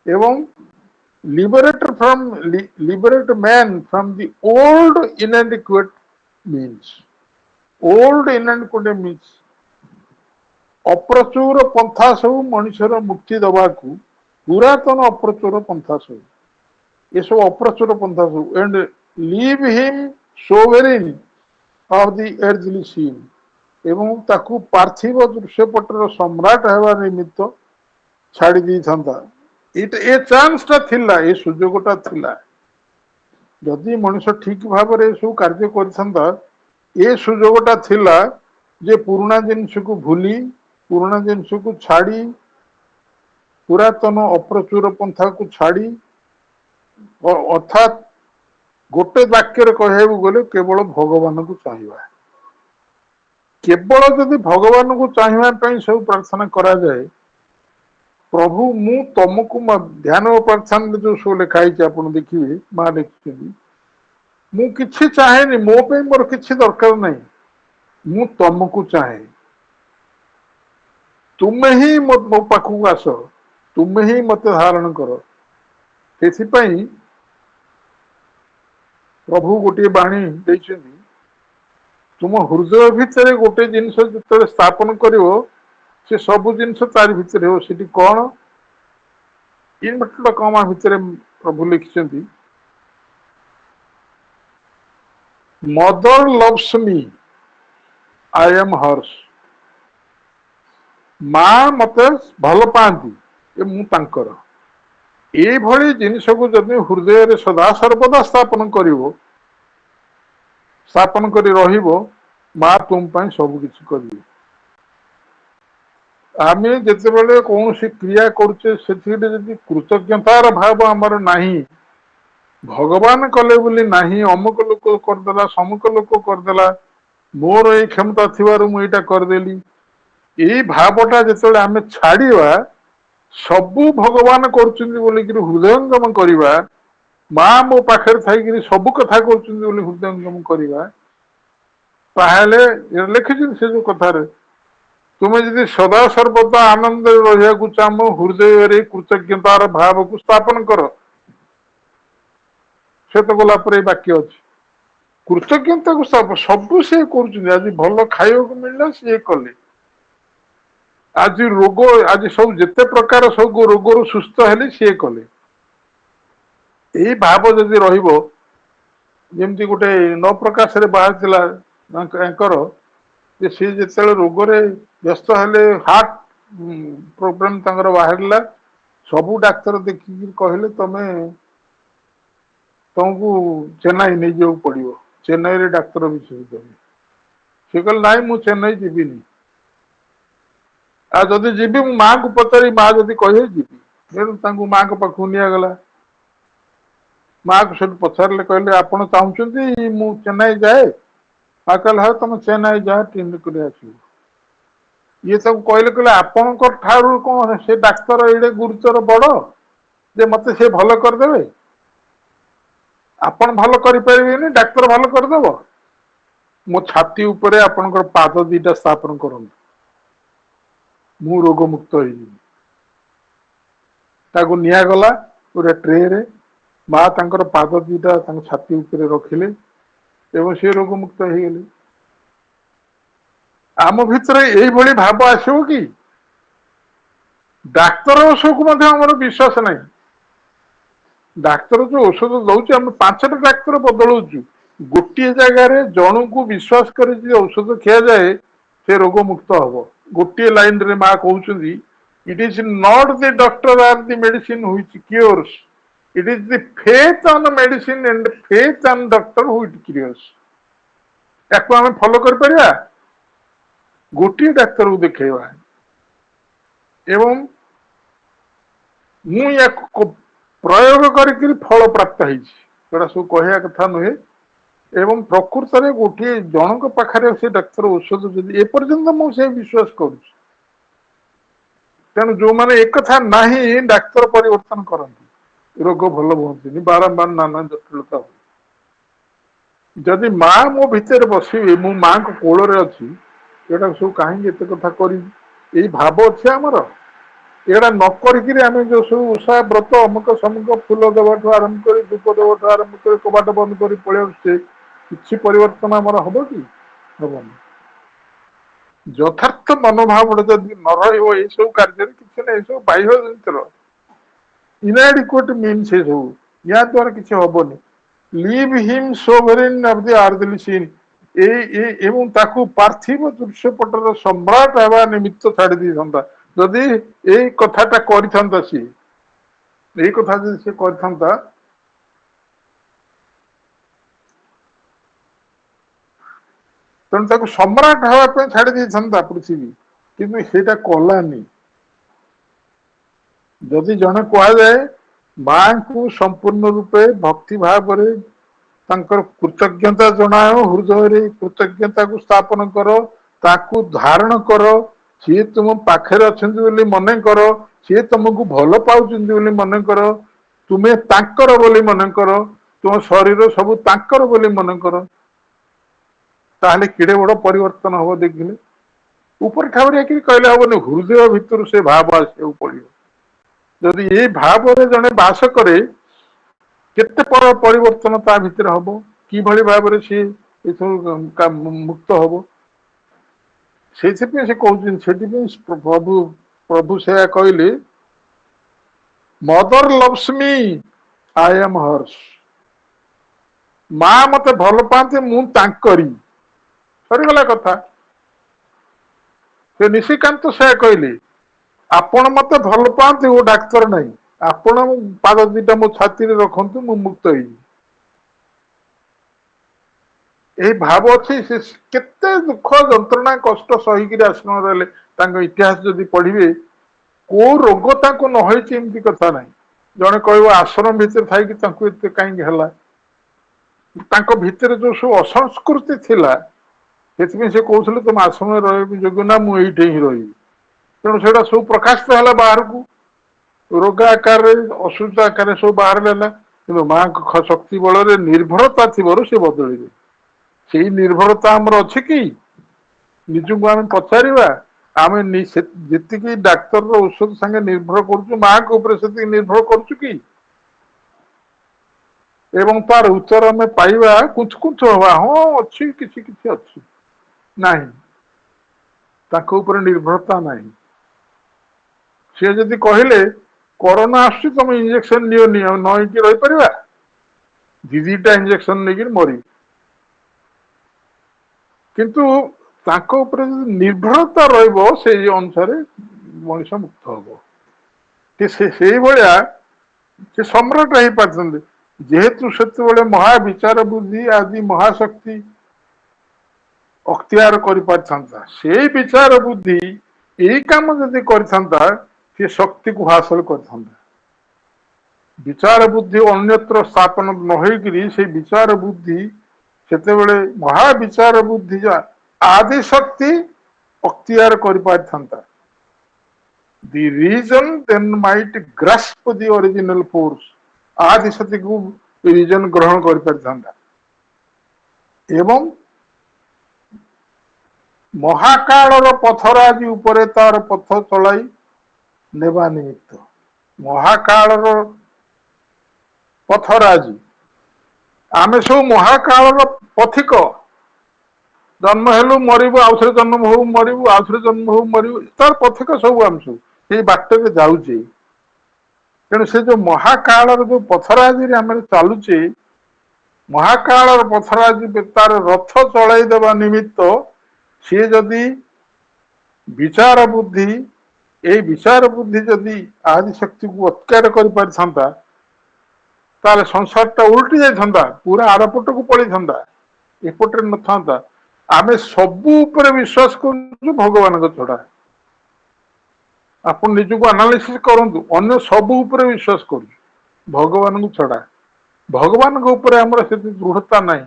एवं liberate man from the old inadequate means. Old inadequate means ଅପ୍ରଚୁର ପନ୍ଥା ସବୁ ମଣିଷର ମୁକ୍ତି ଦବାକୁ ପୁରାତନ ଅପ୍ରଚୁର ପନ୍ଥା ସବୁ ଏସବୁ ଅପ୍ରଚୁର ପନ୍ଥା ସବୁ and leave him sovereign of the earthly scene ଏବଂ ତାକୁ ପାର୍ଥିବ ଦୃଶ୍ୟପଟର ସମ୍ରାଟ ହେବା ନିମିତ୍ତ ଛାଡ଼ି ଦେଇଥାନ୍ତା। ଏ ଚାନ୍ସଟା ଥିଲା, ଏ ସୁଯୋଗଟା ଥିଲା। ଯଦି ମଣିଷ ଠିକ ଭାବରେ ଏସବୁ କାର୍ଯ୍ୟ କରିଥାନ୍ତା, ଏ ସୁଯୋଗଟା ଥିଲା ଯେ ପୁରୁଣା ଜିନିଷକୁ ଭୁଲି ପୁରୁଣା ଜିନିଷକୁ ଛାଡ଼ି ପୁରାତନ ଅପ୍ରଚୁର ପନ୍ଥାକୁ ଛାଡ଼ି ଅର୍ଥାତ୍ ଗୋଟେ ବାକ୍ୟରେ କହିବାକୁ ଗଲେ କେବଳ ଭଗବାନଙ୍କୁ ଚାହିଁବା। କେବଳ ଯଦି ଭଗବାନଙ୍କୁ ଚାହିଁବା ପାଇଁ ସବୁ ପ୍ରାର୍ଥନା କରାଯାଏ, ପ୍ରଭୁ ମୁଁ ତମକୁ ଧ୍ୟାନ ପ୍ରାର୍ଥନାରେ ଯୋଉ ସବୁ ଲେଖା ହେଇଛି ଆପଣ ଦେଖିବେ, ମା ଲେଖିଛନ୍ତି ମୁଁ କିଛି ଚାହେଁନି, ମୋ ପାଇଁ ମୋର କିଛି ଦରକାର ନାହିଁ, ମୁଁ ତମକୁ ଚାହେଁ, ତୁମେ ହିଁ ମୋ ପାଖକୁ ଆସ, ତୁମେ ହିଁ ମତେ ଧାରଣ କର। ସେଥିପାଇଁ ପ୍ରଭୁ ଗୋଟିଏ ବାଣୀ ଦେଇଛନ୍ତି, ତୁମ ହୃଦୟ ଭିତରେ ଗୋଟେ ଜିନିଷ ଯେତେବେଳେ ସ୍ଥାପନ କରିବ ସେ ସବୁ ଜିନିଷ ତାରି ଭିତରେ ହେବ। ସେଠି କଣ ଇନଭର୍ଟେଡ କମା ଭିତରେ ପ୍ରଭୁ ଲେଖିଛନ୍ତି, ମଦର ଲଭ୍ସ ମି ଆଇ ଏମ୍ ହର୍ସ। ମା ମତେ ଭଲ ପାଆନ୍ତି, ଏ ମୁଁ ତାଙ୍କର। ଏଇଭଳି ଜିନିଷକୁ ଯଦି ହୃଦୟରେ ସଦାସର୍ବଦା ସ୍ଥାପନ କରିବ, ସ୍ଥାପନ କରି ରହିବ, ମା ତୁମ ପାଇଁ ସବୁ କିଛି କରିବେ। ଆମେ ଯେତେବେଳେ କୌଣସି କ୍ରିୟା କରୁଛେ ସେଥିରେ ଯଦି କୃତଜ୍ଞତାର ଭାବ ଆମର ନାହିଁ, ଭଗବାନ କଲେ ବୋଲି ନାହିଁ, ଅମୁକ ଲୋକ କରିଦେଲା, ସମୁକ ଲୋକ କରିଦେଲା, ମୋର ଏଇ କ୍ଷମତା ଥିବାରୁ ମୁଁ ଏଇଟା କରିଦେଲି, ଏଇ ଭାବଟା ଯେତେବେଳେ ଆମେ ଛାଡିବା, ସବୁ ଭଗବାନ କରୁଛନ୍ତି ବୋଲିକିରି ହୃଦୟଙ୍ଗମ କରିବା, ମା ମୋ ପାଖରେ ଥାଇକିରି ସବୁ କଥା କରୁଛନ୍ତି ବୋଲି ହୃଦୟଙ୍ଗମ କରିବା, ତାହେଲେ ଲେଖିଛନ୍ତି ସେ ଯୋଉ କଥାରେ, ତୁମେ ଯଦି ସଦାସର୍ବଦା ଆନନ୍ଦରେ ରହିବାକୁ ଚାହଁ, ହୃଦୟରେ କୃତଜ୍ଞତାର ଭାବକୁ ସ୍ଥାପନ କର। ଶ୍ଵେତ ଗୋଲାପରେ ଏଇ ବାକ୍ୟ ଅଛି, କୃତଜ୍ଞତାକୁ ସବୁ ସିଏ କରୁଛନ୍ତି। ଆଜି ଭଲ ଖାଇବାକୁ ମିଳିଲା ସିଏ କଲେ, ଆଜି ରୋଗ, ଆଜି ସବୁ ଯେତେ ପ୍ରକାର ସବୁ ରୋଗରୁ ସୁସ୍ଥ ହେଲେ ସିଏ କଲେ। ଏଇ ଭାବ ଯଦି ରହିବ, ଯେମିତି ଗୋଟେ ନବପ୍ରକାଶରେ ବାହାରିଥିଲା ତାଙ୍କର, ଯେ ସିଏ ଯେତେବେଳେ ରୋଗରେ ବ୍ୟସ୍ତ ହେଲେ, ହାର୍ଟ ପ୍ରୋବ୍ଲେମ ତାଙ୍କର ବାହାରିଲା, ସବୁ ଡାକ୍ତର ଦେଖିକି କହିଲେ ତମକୁ ଚେନ୍ନାଇ ନେଇଯିବାକୁ ପଡିବ, ଚେନ୍ନାଇରେ ଡାକ୍ତର ବିଶେଷଜ୍ଞ। ସେ କହିଲେ ନାଇଁ ମୁଁ ଚେନ୍ନାଇ ଯିବିନି, ଆଉ ଯଦି ଯିବି ମୁଁ ମାଙ୍କୁ ପଚାରି, ମା ଯଦି କହିବେ ଯିବି। ତେଣୁ ତାଙ୍କୁ ମାଙ୍କ ପାଖକୁ ନିଆଗଲା। ମାକୁ ସେଠୁ ପଚାରିଲେ, କହିଲେ ଆପଣ ଚାହୁଁଛନ୍ତି ମୁଁ ଚେନ୍ନାଇ ଯାଏ? ମା କହିଲେ ହଉ ତମେ ଚେନ୍ନାଇ ଯାଅ, ଟ୍ରେନ କରି ଆସିବ। ଇଏ ତାକୁ କହିଲେ, ଆପଣଙ୍କ ଠାରୁ କଣ ସେ ଡାକ୍ତର ଏଡେ ଗୁରୁତର ବଡ ଯେ ମତେ ସେ ଭଲ କରିଦେବେ? ଆପଣ ଭଲ କରିପାରିବେନି, ଡାକ୍ତର ଭଲ କରିଦେବ? ମୋ ଛାତି ଉପରେ ଆପଣଙ୍କର ପାଦ ଦିଟା ସ୍ଥାପନ କରନ୍ତୁ, ମୁଁ ରୋଗ ମୁକ୍ତ ହେଇଯିବି। ତାକୁ ନିଆଗଲା ଗୋଟେ ଟ୍ରେରେ, ମା ତାଙ୍କର ପାଦ ଦିଟା ତାଙ୍କ ଛାତି ଉପରେ ରଖିଲେ ଏବଂ ସେ ରୋଗ ମୁକ୍ତ ହେଇଗଲେ। ଆମ ଭିତରେ ଏଇଭଳି ଭାବ ଆସିବ କି? ଡାକ୍ତର ଔଷଧକୁ ମଧ୍ୟ ଆମର ବିଶ୍ୱାସ ନାହିଁ। ଡାକ୍ତର ଯୋଉ ଔଷଧ ଦଉଛି, ଆମେ 5ଟା ଡାକ୍ତର ବଦଳଉଛୁ, ଗୋଟିଏ ଜାଗାରେ ଜଣକୁ ବିଶ୍ୱାସ କରି ଯଦି ଔଷଧ ଖିଆଯାଏ ସେ ରୋଗ ମୁକ୍ତ ହବ। ଗୋଟିଏ ଲାଇନରେ ମା କହୁଛନ୍ତି, it is not the doctor or the medicine which cures, it is the faith on the medicine and faith on doctor which cures. ୟାକୁ ଆମେ ଫଲୋ କରିପାରିବା? ଗୋଟିଏ ଡାକ୍ତରକୁ ଦେଖେଇବା ଏବଂ ମୁଁ ୟାକୁ ପ୍ରୟୋଗ କରିକି ଫଳ ପ୍ରାପ୍ତ ହେଇଛି, ସେଟା ସବୁ କହିବା କଥା ନୁହେଁ। ଏବଂ ପ୍ରକୃତରେ ଗୋଟିଏ ଜଣଙ୍କ ପାଖରେ ସେ ଡାକ୍ତର ଔଷଧ ଯଦି ଏପର୍ଯ୍ୟନ୍ତ ମୁଁ ସେ ବିଶ୍ୱାସ କରୁଛି। ତେଣୁ ଯୋଉମାନେ ଏକଥା ନାହିଁ, ଡାକ୍ତର ପରିବର୍ତ୍ତନ କରନ୍ତି, ରୋଗ ଭଲ ହୁଅନ୍ତିନି, ବାରମ୍ବାର ନାନା ଜଟିଳତା ହୁଏ। ଯଦି ମା ମୋ ଭିତରେ ବସିବେ, ମୁଁ ମାଙ୍କ କୋଳରେ ଅଛି, ଏଇଟା ସବୁ କାହିଁକି ଏତେ କଥା କରିବି, ଏଇ ଭାବ ଅଛି ଆମର। ଏଇଟା ନ କରିକିରି ଆମେ ଯୋଉ ସବୁ ଓଷା ବ୍ରତ ଅମୁକ ସମୁକ ଫୁଲ ଦେବାଠୁ ଆରମ୍ଭ କରି, ଧୂପ ଦେବାଠୁ ଆରମ୍ଭ କରି, କବାଟ ବନ୍ଦ କରି ପଳେଇ ଆସୁଛେ, କିଛି ପରିବର୍ତ୍ତନ ଆମର ହବ କି? ହବନି। ଯଥାର୍ଥ ମନୋଭାବ ଯଦି ନ ରହିବ ଏସବୁ କାର୍ଯ୍ୟରେ କିଛି ନାହିଁ, ଏସବୁ ବାହ୍ୟ ଯନ୍ତ୍ର ଇନାଡିକୁଏଟ ମିନ୍ସ ଏସବୁ, ୟା ଦ୍ୱାରା କିଛି ହବନି। Leave him sovereign of the earthly scene, ଏବଂ ତାକୁ ପାର୍ଥିବ ଦୃଶ୍ୟପଟର ସମ୍ରାଟ ହେବା ନିମିତ୍ତ ଛାଡି ଦେଇଥାନ୍ତା। ଯଦି ଏଇ କଥାଟା କରିଥାନ୍ତା, ସିଏ ଏଇ କଥା ଯଦି ସେ କରିଥାନ୍ତା, ତେଣୁ ତାକୁ ସମ୍ରାଟ ହେବା ପାଇଁ ଛାଡି ଦେଇଥାନ୍ତା ପୃଥିବୀ, କିନ୍ତୁ ସେଇଟା କଲାନି। ଯଦି ଜଣେ କୁହାଯାଏ ମାଙ୍କୁ ସମ୍ପୂର୍ଣ୍ଣ ରୂପେ ଭକ୍ତି ଭାବରେ ତାଙ୍କର କୃତଜ୍ଞତା ଜଣାଅ, ହୃଦୟରେ କୃତଜ୍ଞତାକୁ ସ୍ଥାପନ କର, ତାକୁ ଧାରଣ କର, ସିଏ ତୁମ ପାଖରେ ଅଛନ୍ତି ବୋଲି ମନେ କର, ସିଏ ତମକୁ ଭଲ ପାଉଛନ୍ତି ବୋଲି ମନେ କର, ତୁମେ ତାଙ୍କର ବୋଲି ମନେ କର, ତୁମ ଶରୀର ସବୁ ତାଙ୍କର ବୋଲି ମନେ କର, ତାହେଲେ କେଡେ ବଡ ପରିବର୍ତ୍ତନ ହବ ଦେଖିଲେ। ଉପରେ ଠାଉରିଆ କି କହିଲେ ହବନି, ହୃଦୟ ଭିତରୁ ସେ ଭାବ ଆସିବାକୁ ପଡିବ। ଯଦି ଏଇ ଭାବରେ ଜଣେ ବାସ କରେ, କେତେ ପରିବର୍ତ୍ତନ ତା ଭିତରେ ହବ, କିଭଳି ଭାବରେ ସିଏ ଏସବୁ ମୁକ୍ତ ହବ। ସେଇଥିପାଇଁ ସେ କହୁଛନ୍ତି, ସେଥିପାଇଁ ପ୍ରଭୁ ସେୟା କହିଲେ, ମଦର ଲଭ୍ସ ମି, ଆଇ ଏମ୍ ହର୍ସ। ମା ମତେ ଭଲ ପାଆନ୍ତି, ମୁଁ ତାଙ୍କରି। ସରିଗଲା କଥା। ସେ ନିଶିକାନ୍ତ ସେୟା କହିଲେ, ଆପଣ ମତେ ଭଲ ପାଆନ୍ତି, ଓ ଡାକ୍ତର ନାହିଁ, ଆପଣ ପାଦ ଦିଟା ମୋ ଛାତିରେ ରଖନ୍ତୁ, ମୁଁ ମୁକ୍ତ ହେଇଯିବି। ଏହି ଭାବ ଅଛି। ସେ କେତେ ଦୁଃଖ ଯନ୍ତ୍ରଣା କଷ୍ଟ ସହିକିରି ଆଶ୍ରମ ରହିଲେ। ତାଙ୍କ ଇତିହାସ ଯଦି ପଢିବେ, କୋଉ ରୋଗ ତାଙ୍କୁ ନ ହେଇଛି ଏମିତି କଥା ନାହିଁ। ଜଣେ କହିବ ଆଶ୍ରମ ଭିତରେ ଥାଇକି ତାଙ୍କୁ ଏତେ କାହିଁକି ହେଲା, ତାଙ୍କ ଭିତରେ ଯୋଉ ସବୁ ଅସଂସ୍କୃତି ଥିଲା, ସେଥିପାଇଁ ସେ କହୁଥିଲେ ତମ ଆଶ୍ରମରେ ରହିବାକୁ ଯୋଗ୍ୟ ନା, ମୁଁ ଏଇଠି ହିଁ ରହିବି। ତେଣୁ ସେଇଟା ସବୁ ପ୍ରକାଶିତ ହେଲା ବାହାରକୁ, ରୋଗ ଆକାରରେ, ଅସୁସ୍ଥ ଆକାରରେ ସବୁ ବାହାରିଲା ହେଲା। କିନ୍ତୁ ମାଙ୍କ ଶକ୍ତି ବଳରେ ନିର୍ଭରତା ଥିବାରୁ ସେ ବଦଳିବେ। ସେଇ ନିର୍ଭରତା ଆମର ଅଛି କି? ନିଜକୁ ଆମେ ପଚାରିବା। ଆମେ ଯେତିକି ଡାକ୍ତରର ଔଷଧ ସାଙ୍ଗେ ନିର୍ଭର କରୁଛୁ, ମାଙ୍କ ଉପରେ ସେତିକି ନିର୍ଭର କରୁଛୁ କି? ଏବଂ ତାର ଉତ୍ତର ଆମେ ପାଇବା କୁଞ୍ଚ କୁଞ୍ଚ ହବା, ହଁ ଅଛି, କିଛି କିଛି ଅଛି, ନାହିଁ, ତାଙ୍କ ଉପରେ ନିର୍ଭରତା ନାହିଁ। ସେ ଯଦି କହିଲେ କରୋନା ଆସୁଛି, ତମେ ଇଞ୍ଜେକ୍ସନ ନିଅନି, ଆଉ ନ ହେଇକି ରହିପାରିବା? ଦିଟା ଇଞ୍ଜେକ୍ସନ ନେଇକି ମରିବି। କିନ୍ତୁ ତାଙ୍କ ଉପରେ ଯଦି ନିର୍ଭରତା ରହିବ, ସେଇ ଅନୁସାରେ ମଣିଷ ମୁକ୍ତ ହବ। ସେଇଭଳିଆ ସେ ସମ୍ରାଟ ହେଇପାରିଛନ୍ତି। ଯେହେତୁ ସେତେବେଳେ ମହାବିଚାର ବୁଦ୍ଧି ଆଦି ମହାଶକ୍ତି ଅକ୍ତିଆର କରିପାରିଥାନ୍ତା, ସେଇ ବିଚାର ବୁଦ୍ଧି ଏଇ କାମ ଯଦି କରିଥାନ୍ତା, ସେ ଶକ୍ତିକୁ ହାସଲ କରିଥାନ୍ତା। ବିଚାର ବୁଦ୍ଧି ଅନ୍ୟତ୍ର ସ୍ଥାପନ ନ ହେଇକିରି ସେଇ ବିଚାର ବୁଦ୍ଧି, ସେତେବେଳେ ମହାବିଚାର ବୁଦ୍ଧି ଯା ଆଦି ଶକ୍ତି ଅକ୍ତିଆର କରିପାରିଥାନ୍ତା। The reason then might grasp the original force, ଆଦି ଶକ୍ତିକୁ ରିଜନ ଗ୍ରହଣ କରିପାରିଥାନ୍ତା ଏବଂ ମହାକାଳର ପଥରାଜି ଉପରେ ତାର ପଥ ଚଳାଇ ନେବା ନିମିତ୍ତ। ମହାକାଳର ପଥରାଜି, ଆମେ ସବୁ ମହାକାଳର ପଥିକ। ଜନ୍ମ ହେଲୁ ମରିବୁ, ଆଉଥରେ ଜନ୍ମ ହଉ ମରିବୁ, ଆଉଥରେ ଜନ୍ମ ହଉ ମରିବୁ, ତାର ପଥିକ ସବୁ ଆମେ ସବୁ ସେଇ ବାଟରେ ଯାଉଛେ। ତେଣୁ ସେ ଯୋଉ ମହାକାଳର ଯୋଉ ପଥରାଜିରେ ଆମେ ଚାଲୁଛେ, ମହାକାଳର ପଥରାଜି ତାର ରଥ ଚଳାଇ ଦେବା ନିମିତ୍ତ ସିଏ ଯଦି ବିଚାର ବୁଦ୍ଧି, ଏଇ ବିଚାର ବୁଦ୍ଧି ଯଦି ଆଦି ଶକ୍ତିକୁ ଅତ୍ୟାଚାର କରିପାରିଥାନ୍ତା, ତାହେଲେ ସଂସାରଟା ଉଲ୍ଟି ଯାଇଥାନ୍ତା, ପୁରା ଆରପଟକୁ ପଳେଇଥାନ୍ତା, ଏପଟରେ ନଥାନ୍ତା। ଆମେ ସବୁ ଉପରେ ବିଶ୍ୱାସ କରୁଛୁ ଭଗବାନଙ୍କ ଛଡା। ଆପଣ ନିଜକୁ ଆନାଲିସିସ୍ କରନ୍ତୁ, ଅନ୍ୟ ସବୁ ଉପରେ ବିଶ୍ୱାସ କରୁଛୁ ଭଗବାନଙ୍କୁ ଛଡା। ଭଗବାନଙ୍କ ଉପରେ ଆମର ସେତେ ଦୃଢତା ନାହିଁ।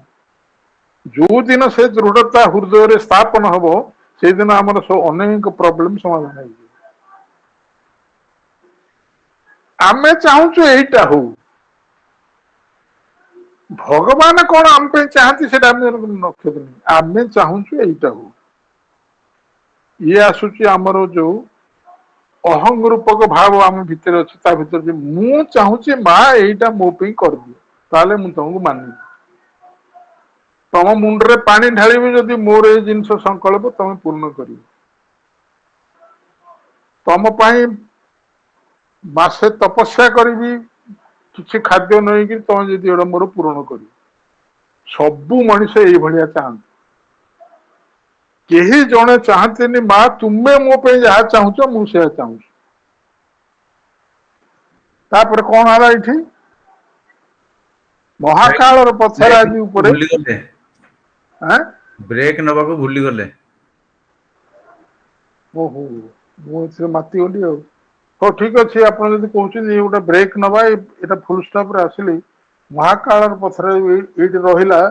ଯୋଉ ଦିନ ସେ ଦୃଢତା ହୃଦୟରେ ସ୍ଥାପନ ହବ, ସେଇଦିନ ଆମର ସବୁ ଅନେକ ପ୍ରୋବ୍ଲେମ ସମାଧାନ ହେଇଯିବ। ଆମେ ଚାହୁଁଛୁ ଏଇଟା ହଉ, ଭଗବାନ କଣ ଆମ ପାଇଁ ଚାହାନ୍ତି ସେଟା ଆମେ ନକ୍ଷତ୍ର ନାହିଁ। ଆମେ ଚାହୁଁଛୁ ଏଇଟା ହଉ। ଇଏ ଆସୁଛି ଆମର ଯୋଉ ଅହଂ ରୂପକ ଭାବ ଆମ ଭିତରେ ଅଛି, ତା ଭିତରେ ଯେ ମୁଁ ଚାହୁଁଛି ମା ଏଇଟା ମୋ ପାଇଁ କରିଦିଅ, ତାହେଲେ ମୁଁ ତମକୁ ମାନିବି। तम मुंडरे पानी ढाली जदि मोर ये जिनस संकल्प तुम पूर्ण कर तम पाई मासे तपस्या करी किसी खाद्य नहीं कि तुम जदि एटा मोर पूरण कर सबू मनीष ये चाहते केही जड़े चाहते माँ तुम्हें मो पे जहाँ चाहूच मुझे चाहूँ तापर कौन है ये महाकाल पथराजी उपरे भूली गले ब्रेक नवा को भूली गले ओहो मुझे माती गली हाँ ठीक अच्छे आप गोटे ब्रेक नवा ये फुल स्टॉप रे आसिली महाकाल पथर ये रहा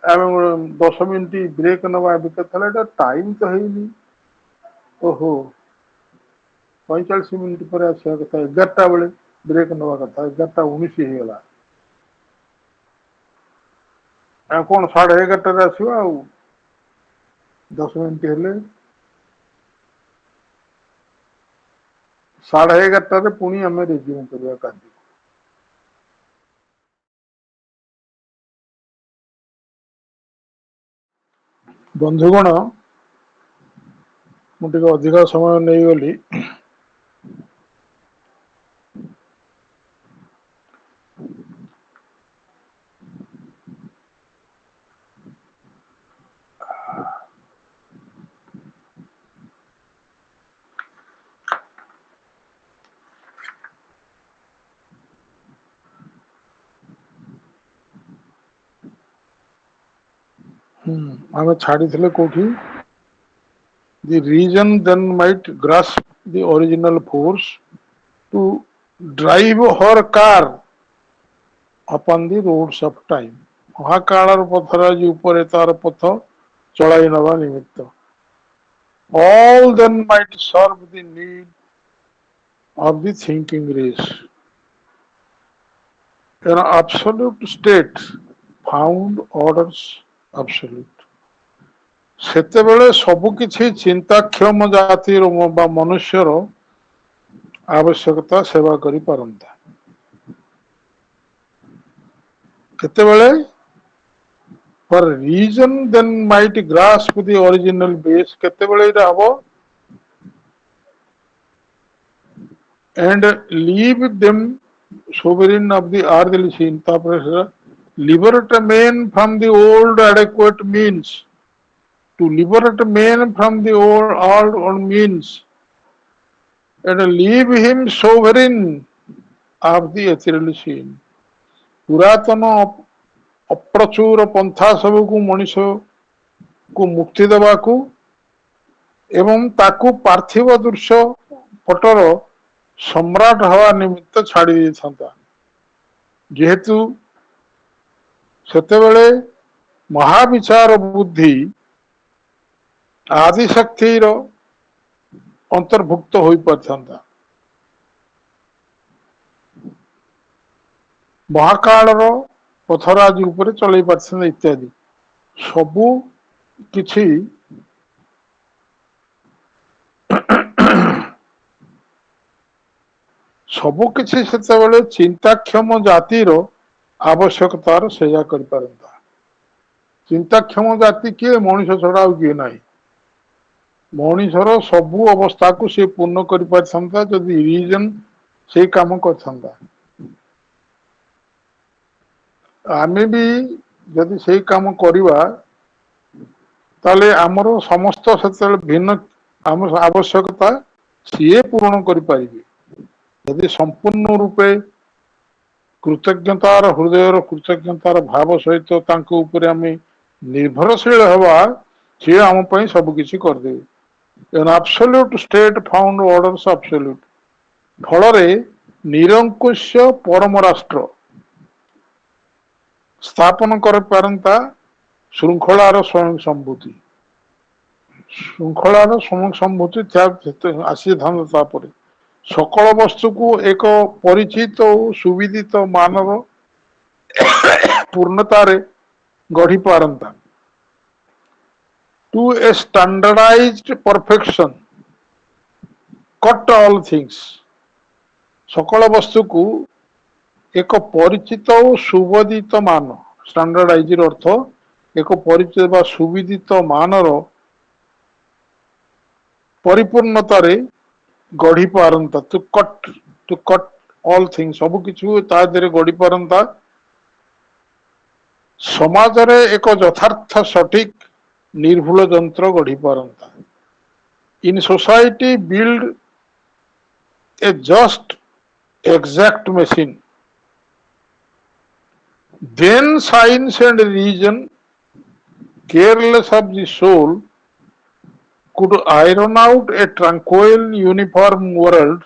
10 मिनिट ब्रेक नवा केते टाइम तो है ओहो 45 मिनिट पर आसा कथा 11टा बेले ब्रेक नवा कथा 11:19 होगा कौन 11:30 आसवा आ 10 मिनिट हेले 11:30 पुणी आम रिज्यूम करवा कार्य बंधुगण मुझे अधिक समय नहीं गली आम छाड़ी कौटी the region then might grasp the original force to drive her car upon the roads of time Mahakal पथराजी उपरे तार पथ चलाई नवा निमित्त all then might serve the need of the thinking race an absolute state found orders absolute सेतेबेले सबुकि चिंताक्षम जाति मनुष्यर आवश्यकता सेवा करि पारंता केतेबेले पर reason then might grasp the original base केतेबेले इरा हबो and leave them sovereign of the earthly scene तापर liberate man from the old adequate means to liberate man from the old means and leave him sovereign of the ethereal scene. पुरातन अप्रचुर पंथा सब को मनीष को मुक्ति देवा को एवं ताकू पार्थिव दृश्य पटर सम्राट हवा निमित्त छाड़ी देता जेहेतु सेतेबेले महाविचार बुद्धि आदिशक्तिर अंतर्भुक्त हो पारता महाकाल पथराजी उपरे चल पार इत्यादि सबू किछि सबू किछि सेतेबेले चिंताक्षम जातिर आवश्यकतार सेजा कर पारता चिंताक्षम जाति किए मनीष छड़ा किए ना मनीषर सबू अवस्था को सी पूर्ण कर पारता जदि रीजन से काम करता आम भी जदि से काम करवा ताले आमर समस्त से भिन्न आम आवश्यकता सी पूर्ण कर यदि संपूर्ण रूपे कृतज्ञतार हृदय कृतज्ञतार भाव सहित तांको आम निर्भरशील हवा सी आम सबकि करदे an absolute state found orders absolute फलरे निरंकुश परम राष्ट्र स्थापन कर पारंता श्रृंखलार स्वयं संभूति श्रृंखलार स्वयं संभूति आसी था सकल वस्तु को एक परिचित और सुविदित मानव पूर्णतारे गढ़ी पारंता to a standardized perfection cut all things सकल वस्तु को एक परिचित और सुबोधित मान स्टैंडर्डाइज अर्थ एक परिचय बा सुविदित मानर परिपूर्णतार गढ़ी पारंता टू कट ऑल थिंग्स सब किछु ता देरे गढ़ी पारंता समाज रे एक यथार्थ सठिक निर्भुल जंत्र गढ़ी पारंता in society build a just exact machine. Then science and reason, careless of the soul, could iron out a tranquil, uniform world.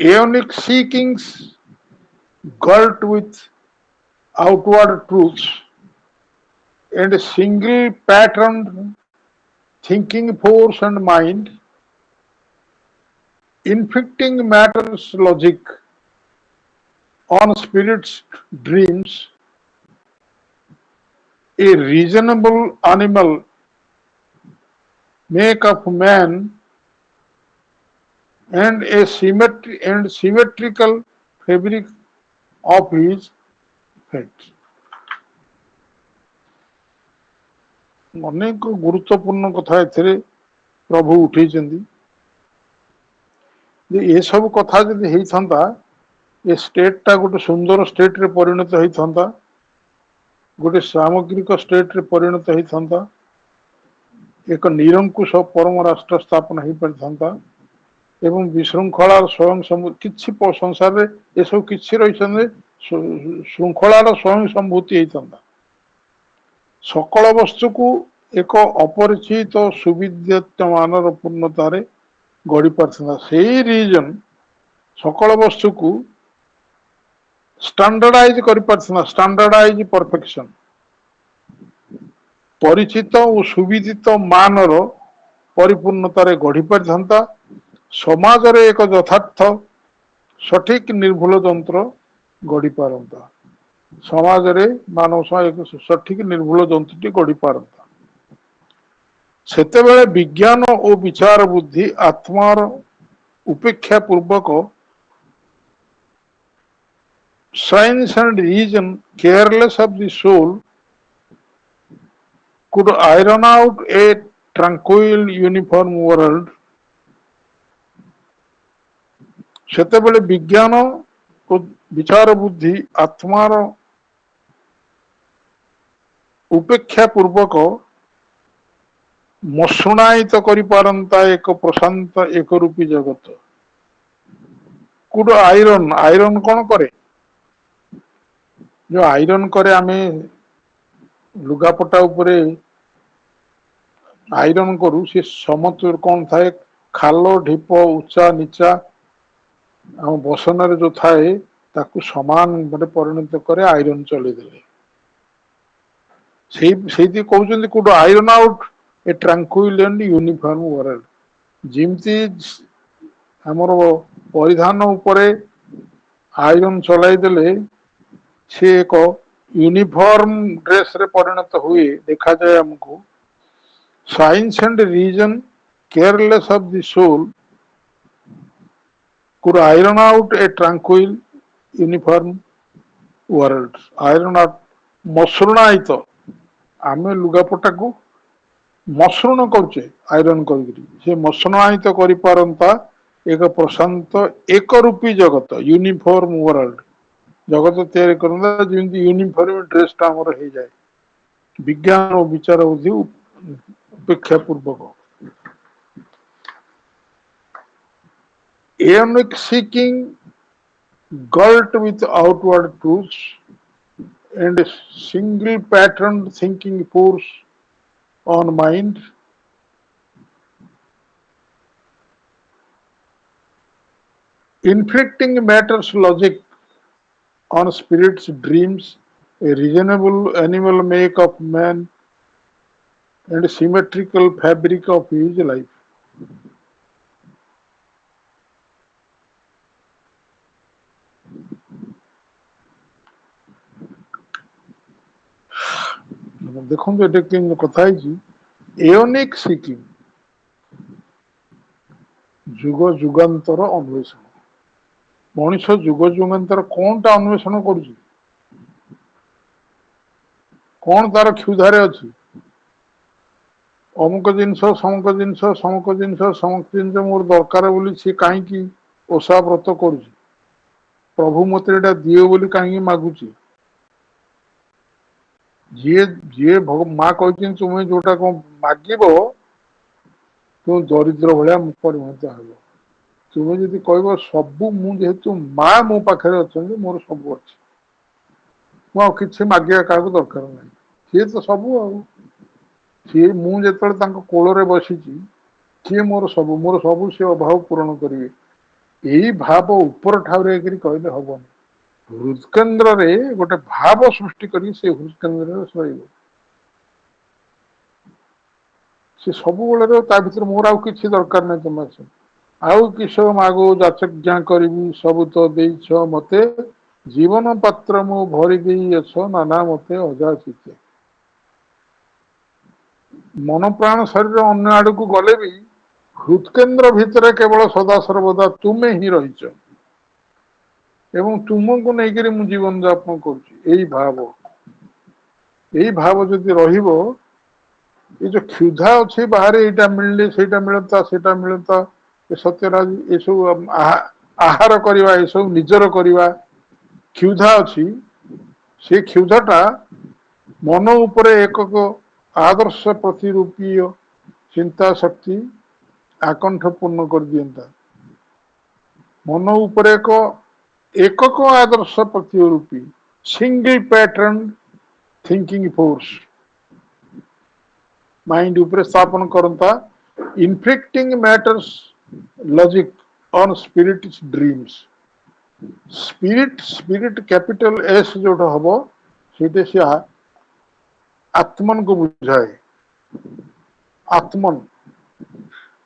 Aeonic seekings, girt with outward truths, and a single patterned thinking force and mind, inflicting matter's logic on spirit's dreams, a reasonable animal make of man and a symmetrical fabric of his fate. अनेक गुरुत्वपूर्ण कथा एथिरे प्रभु उठेइछन्ती जे ये सब कथा जदि हेइथंता ए state टा गोटे सुंदर स्टेट रे परिणत हेइथंता गोटे सामग्रिक स्टेट रे परिणत हेइथंता एक निरंकुश परम राष्ट्र स्थापन हेइ परिथंता एवं विशृंखलार स्वयं किछि संसार रे ए सब किछि रहिछन्ते श्रृंखलार स्वयं संभूति हेइथंता सकल वस्तु को एक अपरिचित सुविद्यमान पूर्णतार गढ़ी पारता से रीजन सकल वस्तु को स्टैंडर्डाइज कर स्टैंडर्डाइज परफेक्शन परिचित और सुविदित मानर परिपूर्णतार गढ़ी पारता समाज रे एक यथार्थ सठिक निर्भुल जंत्र गढ़ी पारता समाज रे मानव एक सठिक निर्भुल जंतुटी गढ़ी पारता सेतेबेले विज्ञान और विचार बुद्धि आत्मार उपेक्षा पूर्वक science and reason careless of the soul could iron out a tranquil uniform world सेतेबेले विज्ञान और विचार बुद्धि आत्मार उपेक्षा पूर्वक मसुणायित करि पारंता एक प्रशांत एक रूपी जगत कुड आयरन आयरन कौन करे जो आयरन करे आमे लुगापटा उपरे आयरन करू से समतुल कौन थाए खाल ढीप उच्चा नीचा बसन रे जो थाए ताकू समान बड़े परिणत करे आयरन चले देले से कहते could iron out a tranquil and uniform world जिमती हमर परिधान उपरे आयरन चलाई देले से एक यूनिफॉर्म ड्रेस रे परिणत हुए देखा जाए हमको science and reason careless of the soul could iron out a tranquil uniform world iron out मसृणायित आमे लुगापटा को मसृण करछे आयरन करी से मसृणायित करि पारंता एक प्रशांत एक रूपी जगत यूनिफॉर्म वर्ल्ड जगत तैयारी करंदा जेंति यूनिफॉर्म ड्रेस टा हमर हे जाए विज्ञान और विचार बुद्धि उपेक्षा पूर्वक Aeonic seeking girt with outward truths and a single patterned thinking force on mind, inflicting matter's logic on spirit's dreams, a reasonable animal make of man and symmetrical fabric of his life. देखो कथा aeonic seeking जुग जुगांतर अन्वेषण ମଣିଷ ଯୁଗ ଯୁଗାନ୍ତର କଣଟା ଅନ୍ୱେଷଣ କରୁଛି, କଣ ତାର କ୍ଷୁଧାରେ ଅଛି। ଅମୁକ ଜିନିଷ ସମୁକ ଜିନିଷ ସମୁକ ଜିନିଷ ସମସ୍ତ ଜିନିଷ ମୋର ଦରକାର ବୋଲି ସିଏ କାହିଁକି ଓଷା ବ୍ରତ କରୁଛି, ପ୍ରଭୁ ମତେ ଏଇଟା ଦିଅ ବୋଲି କାହିଁକି ମାଗୁଛି। ଯିଏ ଯିଏ ମା କହିଛନ୍ତି ତୁମେ ଯୋଉଟା କଣ ମାଗିବ ତୁମ ଦରିଦ୍ର ଭଳିଆ ପରିଣତ ହେବ। ତୁମେ ଯଦି କହିବ ସବୁ, ମୁଁ ଯେହେତୁ ମା ମୋ ପାଖରେ ଅଛନ୍ତି ମୋର ସବୁ ଅଛି, ମୁଁ ଆଉ କିଛି ମାଗିବା କାହାକୁ ଦରକାର ନାହିଁ, ସିଏ ତ ସବୁ ଆଉ। ସିଏ ମୁଁ ଯେତେବେଳେ ତାଙ୍କ କୋଳରେ ବସିଛି ସିଏ ମୋର ସବୁ ସିଏ ଅଭାବ ପୂରଣ କରିବେ। ଏଇ ଭାବ ଉପର ଠାଉରେ ହେଇକରି କହିଲେ ହବନି। ହୃଦକେନ୍ଦ୍ରରେ ଗୋଟେ ଭାବ ସୃଷ୍ଟି କରି ସେ ହୃଦକେନ୍ଦ୍ରରେ ଶୋଇବ। ସେ ସବୁବେଳେ ତା ଭିତରେ ମୋର ଆଉ କିଛି ଦରକାର ନାହିଁ ତମ ଆସ ଆଉ କିସ ମାଗୁ ଯାଚଜ୍ଞା କରିବି ସବୁ ତ ଦେଇଛ ମତେ, ଜୀବନ ପାତ୍ର ମୁଁ ଭରି ଦେଇ ଅଛ ନାନା ମତେ ଅଯାଚିତ। ମନ ପ୍ରାଣ ଶରୀର ଅନ୍ୟ ଆଡକୁ ଗଲେ ବି ହୃଦକେନ୍ଦ୍ର ଭିତରେ କେବଳ ସଦା ସର୍ବଦା ତୁମେ ହିଁ ରହିଛ ଏବଂ ତୁମକୁ ନେଇକରି ମୁଁ ଜୀବନ ଯାପନ କରୁଛି। ଏଇ ଭାବ ଯଦି ରହିବ, ଏ ଯୋଉ କ୍ଷୁଧା ଅଛି ବାହାରେ ଏଇଟା ମିଳିଲେ ସେଇଟା ମିଳନ୍ତା ସେଇଟା ମିଳନ୍ତା, ଏ ସତ୍ୟରାଜ ଏସବୁ ଆହାର କରିବା ଏସବୁ ନିଜର କରିବା କ୍ଷୁଧା ଅଛି, ସେ କ୍ଷୁଧା ଟା ମନ ଉପରେ ଏକକ ଆଦର୍ଶ ପ୍ରତିରୂପୀୟ ଚିନ୍ତା ଶକ୍ତି ଆକଣ୍ଠ ପୂର୍ଣ୍ଣ କରିଦିଅନ୍ତା। ମନ ଉପରେ ଏକକ ଆଦର୍ଶ ପ୍ରତି ରୂପୀ single pattern thinking force mind ଉପରେ ସ୍ଥାପନ କରନ୍ତା, infecting matters logic on spirit dreams. Spirit capital S ଯୋଉଟା ହବ ସେଇଟା ସେ ଆତ୍ମନକୁ ବୁଝାଏ। ଆତ୍ମନ,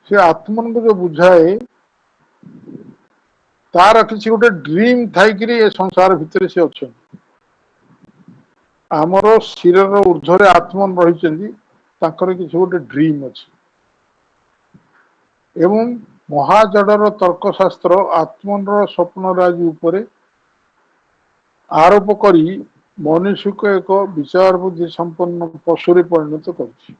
ସେ ଆତ୍ମନକୁ ଯୋଉ ବୁଝାଏ ତାର କିଛି ଗୋଟେ ଡ୍ରିମ ଥାଇକିରି ଏ ସଂସାର ଭିତରେ ସେ ଅଛନ୍ତି। ଆମର ଶିରର ଉର୍ଦ୍ଧ୍ୱରେ ଆତ୍ମନ ରହିଛନ୍ତି, ତାଙ୍କର କିଛି ଗୋଟେ ଡ୍ରିମ ଅଛି। ଏବଂ ମହାଜଡର ତର୍କଶାସ୍ତ୍ର ଆତ୍ମନର ସ୍ୱପ୍ନରାଜି ଉପରେ ଆରୋପ କରି ମନୁଷ୍ୟକୁ ଏକ ବିଚାର ବୁଦ୍ଧି ସମ୍ପନ୍ନ ପଶୁରେ ପରିଣତ କରିଛି।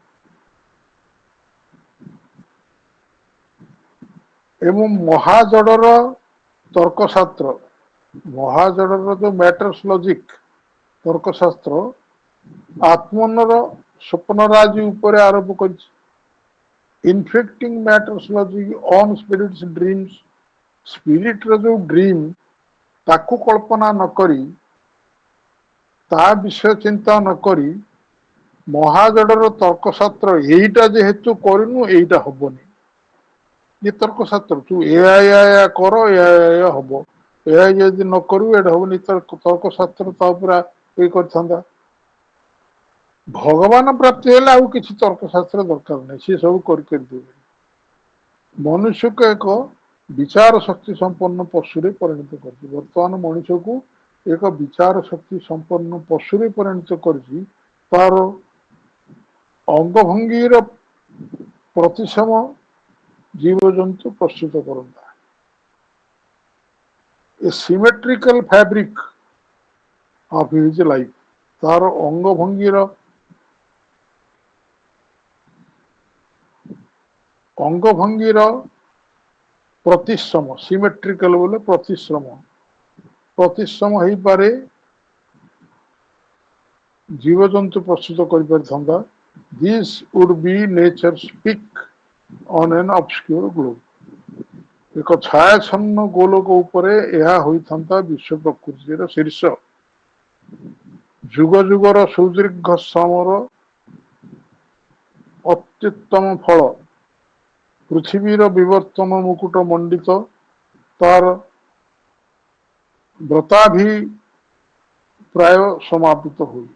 ଏବଂ ମହାଜଡର ତର୍କଶାସ୍ତ୍ର, ମହାଜଡର ଯୋଉ ମ୍ୟାଟର୍ସ ଲଜିକ ତର୍କଶାସ୍ତ୍ର ଆତ୍ମନର ସ୍ୱପ୍ନରାଜି ଉପରେ ଆରୋପ କରିଛି। Infecting matters logic on spirits dreams, ସ୍ପିରିଟର ଯୋଉ ଡ୍ରିମ ତାକୁ କଳ୍ପନା ନ କରି, ତା ବିଷୟ ଚିନ୍ତା ନକରି ମହାଜଡର ତର୍କଶାସ୍ତ୍ର ଏଇଟା ଯେହେତୁ କରିନୁ ଏଇଟା ହବନି। ଏ ତର୍କଶାସ୍ତ୍ର ତୁ ଏୟା କର ଏୟା ହବ, ଏହା ଯଦି ନ କରିବୁ ଏଇଟା ହବନି, ତର୍କଶାସ୍ତ୍ର ତା ଉପରେ ଇଏ କରିଥାନ୍ତା। ଭଗବାନ ପ୍ରାପ୍ତି ହେଲେ ଆଉ କିଛି ତର୍କଶାସ୍ତ୍ର ଦରକାର ନାହିଁ, ସିଏ ସବୁ କରିଦେବେ। ମନୁଷ୍ୟକୁ ଏକ ବିଚାର ଶକ୍ତି ସମ୍ପନ୍ନ ପଶୁରେ ପରିଣତ କରିଛି। ବର୍ତ୍ତମାନ ମଣିଷକୁ ଏକ ବିଚାର ଶକ୍ତି ସମ୍ପନ୍ନ ପଶୁରେ ପରିଣତ କରିଛି। ତାର ଅଙ୍ଗଭଙ୍ଗୀର ପ୍ରତିସମ ଜୀବଜନ୍ତୁ ପ୍ରସ୍ତୁତ କରନ୍ତା। A symmetrical fabric of his life, ତାର ଅଙ୍ଗଭଙ୍ଗୀର ପ୍ରତିଶ୍ରମ, ସିମେଟ୍ରିକାଲ ବୋଲେ ପ୍ରତିଶ୍ରମ ହେଇପାରେ ଜୀବଜନ୍ତୁ ପ୍ରସ୍ତୁତ କରିପାରିଥାନ୍ତା। This would be nature speak on an obscure globe. ଏକ ଛାୟାଛନ୍ନ ଗୋଲକ ଉପରେ ଏହା ହୋଇଥାନ୍ତା ବିଶ୍ୱ ପ୍ରକୃତିର ଶୀର୍ଷ। ଯୁଗ ଯୁଗର ସୁଦୀର୍ଘ ଶ୍ରମର ଅତ୍ୟୁତ୍ତମ ଫଳ, ପୃଥିବୀର ବିବର୍ତ୍ତନ ମୁକୁଟ ମଣ୍ଡିତ, ତାର ବ୍ରତାଭି ପ୍ରାୟ ସମାପିତ ହୁଏ।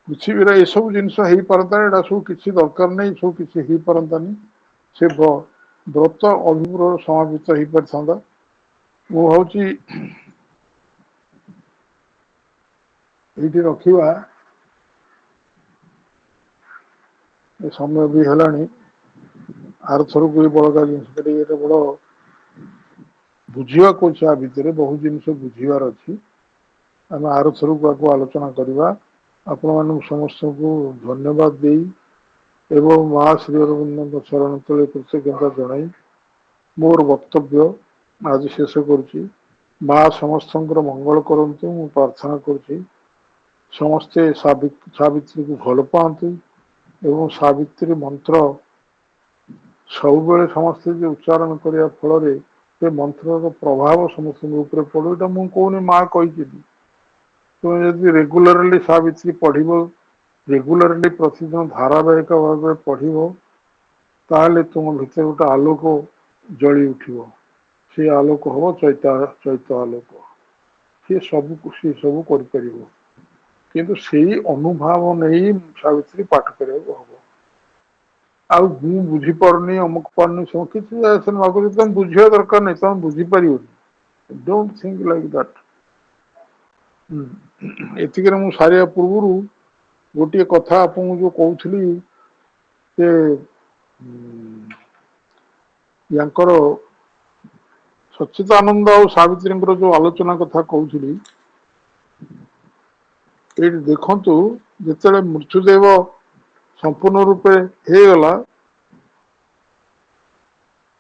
ପୃଥିବୀର ଏସବୁ ଜିନିଷ ହେଇପାରନ୍ତା, ଏଇଟା ସବୁ କିଛି ଦରକାର ନାହିଁ, ସବୁ କିଛି ହେଇପାରନ୍ତାନି। ସେ ବ୍ରତ ଅଭିମୁର ସମାପିତ ହେଇପାରିଥାନ୍ତା। ମୁଁ ଭାବୁଛି ଏଇଠି ରଖିବା, ଏ ସମୟ ବି ହେଲାଣି। आर थरक ये बड़का जिनस ये बड़ बुझाक अच्छे भितर बहुत जिनस बुझार अच्छी आम आर थरक आपको आलोचना करवा आपण मान समस्त को धन्यवाद दे एवं माँ श्री अरविंद चरण तले कृतज्ञता जन मोर वक्तव्य आज शेष करुच्ची माँ समस्त मंगल करंतु मु प्रार्थना करुच्ची समस्ते सावित्री को भल पातु एवं सावित्री मंत्र सब बेले समस्ते जो उच्चारण करने फल से मंत्र प्रभाव समस्त पड़ो यहाँ मुझे कहूनी माँ कही तुम जब रेगुलाली सावित्री पढ़ रेगुलाली प्रतिदिन धारावाहिक भाव में पढ़ ताहले तुम भीतर गोटे आलोक जली उठिव से आलोक हम चैत आलोक सी सब कर किंतु से अनुभव नहीं सावित्री पाठ करा हम आउ बुझीपारनी अमुक पारनी सब किसी मागुच तुम बुझा दरकार नहीं तुम बुझीपार डोंट थिंक लाइक दैट एतिक मु सारिया पूर्व गोटे कथा आपको जो कहूली यांकर सच्चिदानंद और सावित्री जो आलोचना कथा कहूली ये देखु जिते मृत्युदेव संपूर्ण रूपे हो गला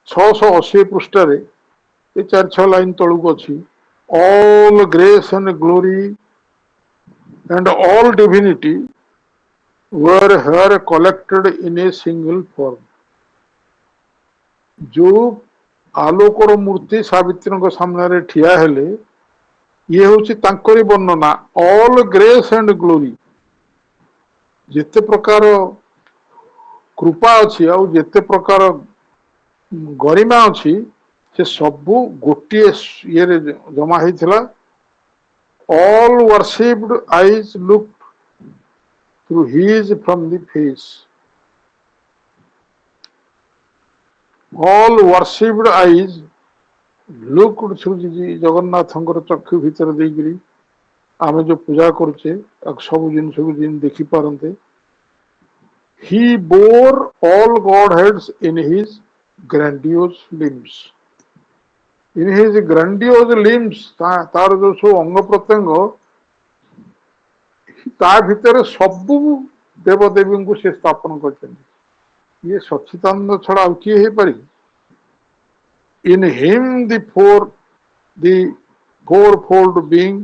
680 पृष्ठ ये 4-6 लाइन तलू अच्छी all grace and glory and all divinity were here collected in a single form जो आलोकर मूर्ति सावित्री सामने ठिया हेले ये हूँ वर्णना all grace and glory जिते प्रकार कृपा अच्छी आउ जिते प्रकार गरिमा अच्छी से सबू गोटे ये जमा होता all worshipped eyes looked through his from the face all worshipped eyes looked through the Jagannath चक्षु भीतर देकरी आम जो पूजा करुचे सब जिन देखी पारते he bore all godheads in his grandiose limbs in his grandiose limbs तार जो सब अंग प्रत्यंग ता भितर सबू देवदेवी को से स्थापन कर ये सच्चिदानंद छड़ा आउ किए हो पारि in him the fourfold being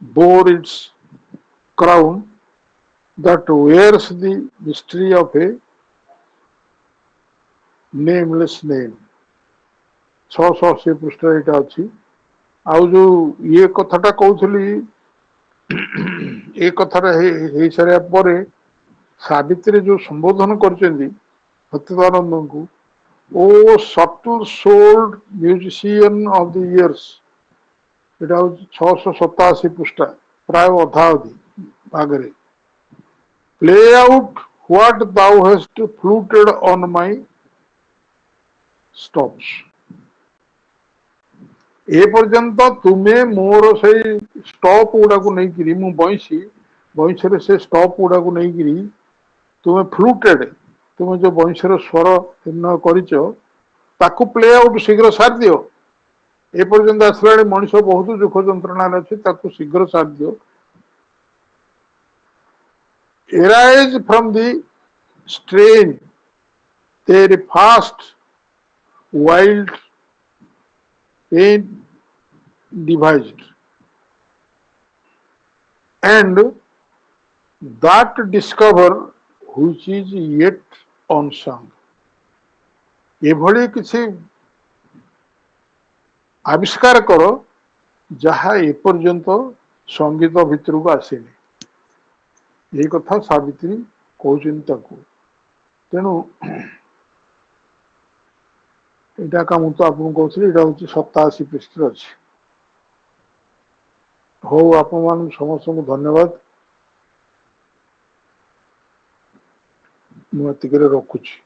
bore its crown that wears the mystery of a nameless name 680 पृष्ठ यहाँ अच्छी आउ जो ये कथाटा कहूली ये कथाटा हो सारा पर सावित्री जो संबोधन कर सच्चिदानंद को O subtle souled musician of the years यहाँ हूँ 687 पृष्ठ प्राय अधा अधी भागरे play out what thou hast fluted on my stops ए पर्यंत तुम्हें मोर से स्टॉप गुड़ा को नहीं मु बंशी बंशे से स्टॉप गुड़ा को नहीं तुम्हें फ्लूटेड तुम्हें जो बंशर स्वर निर्णय कर प्ले आउट शीघ्र सार दियो ए पर्यंत आसला मनुष्य बहुत दुख जंत्रणा अच्छे शीघ्र सार दियो arise from the strain there fast wild pain devised and that discover which is yet unsung एभली किसी आविष्कार कर जहाँ एपर्यंत संगीत भितर को आसेनी ये कथा सावित्री कहते तेणु यहाँ का मुझे आपको कहती यहाँ हूँ 87 पृष्ठ अच्छी हो आपण समस्त को धन्यवाद मुझे रखुची।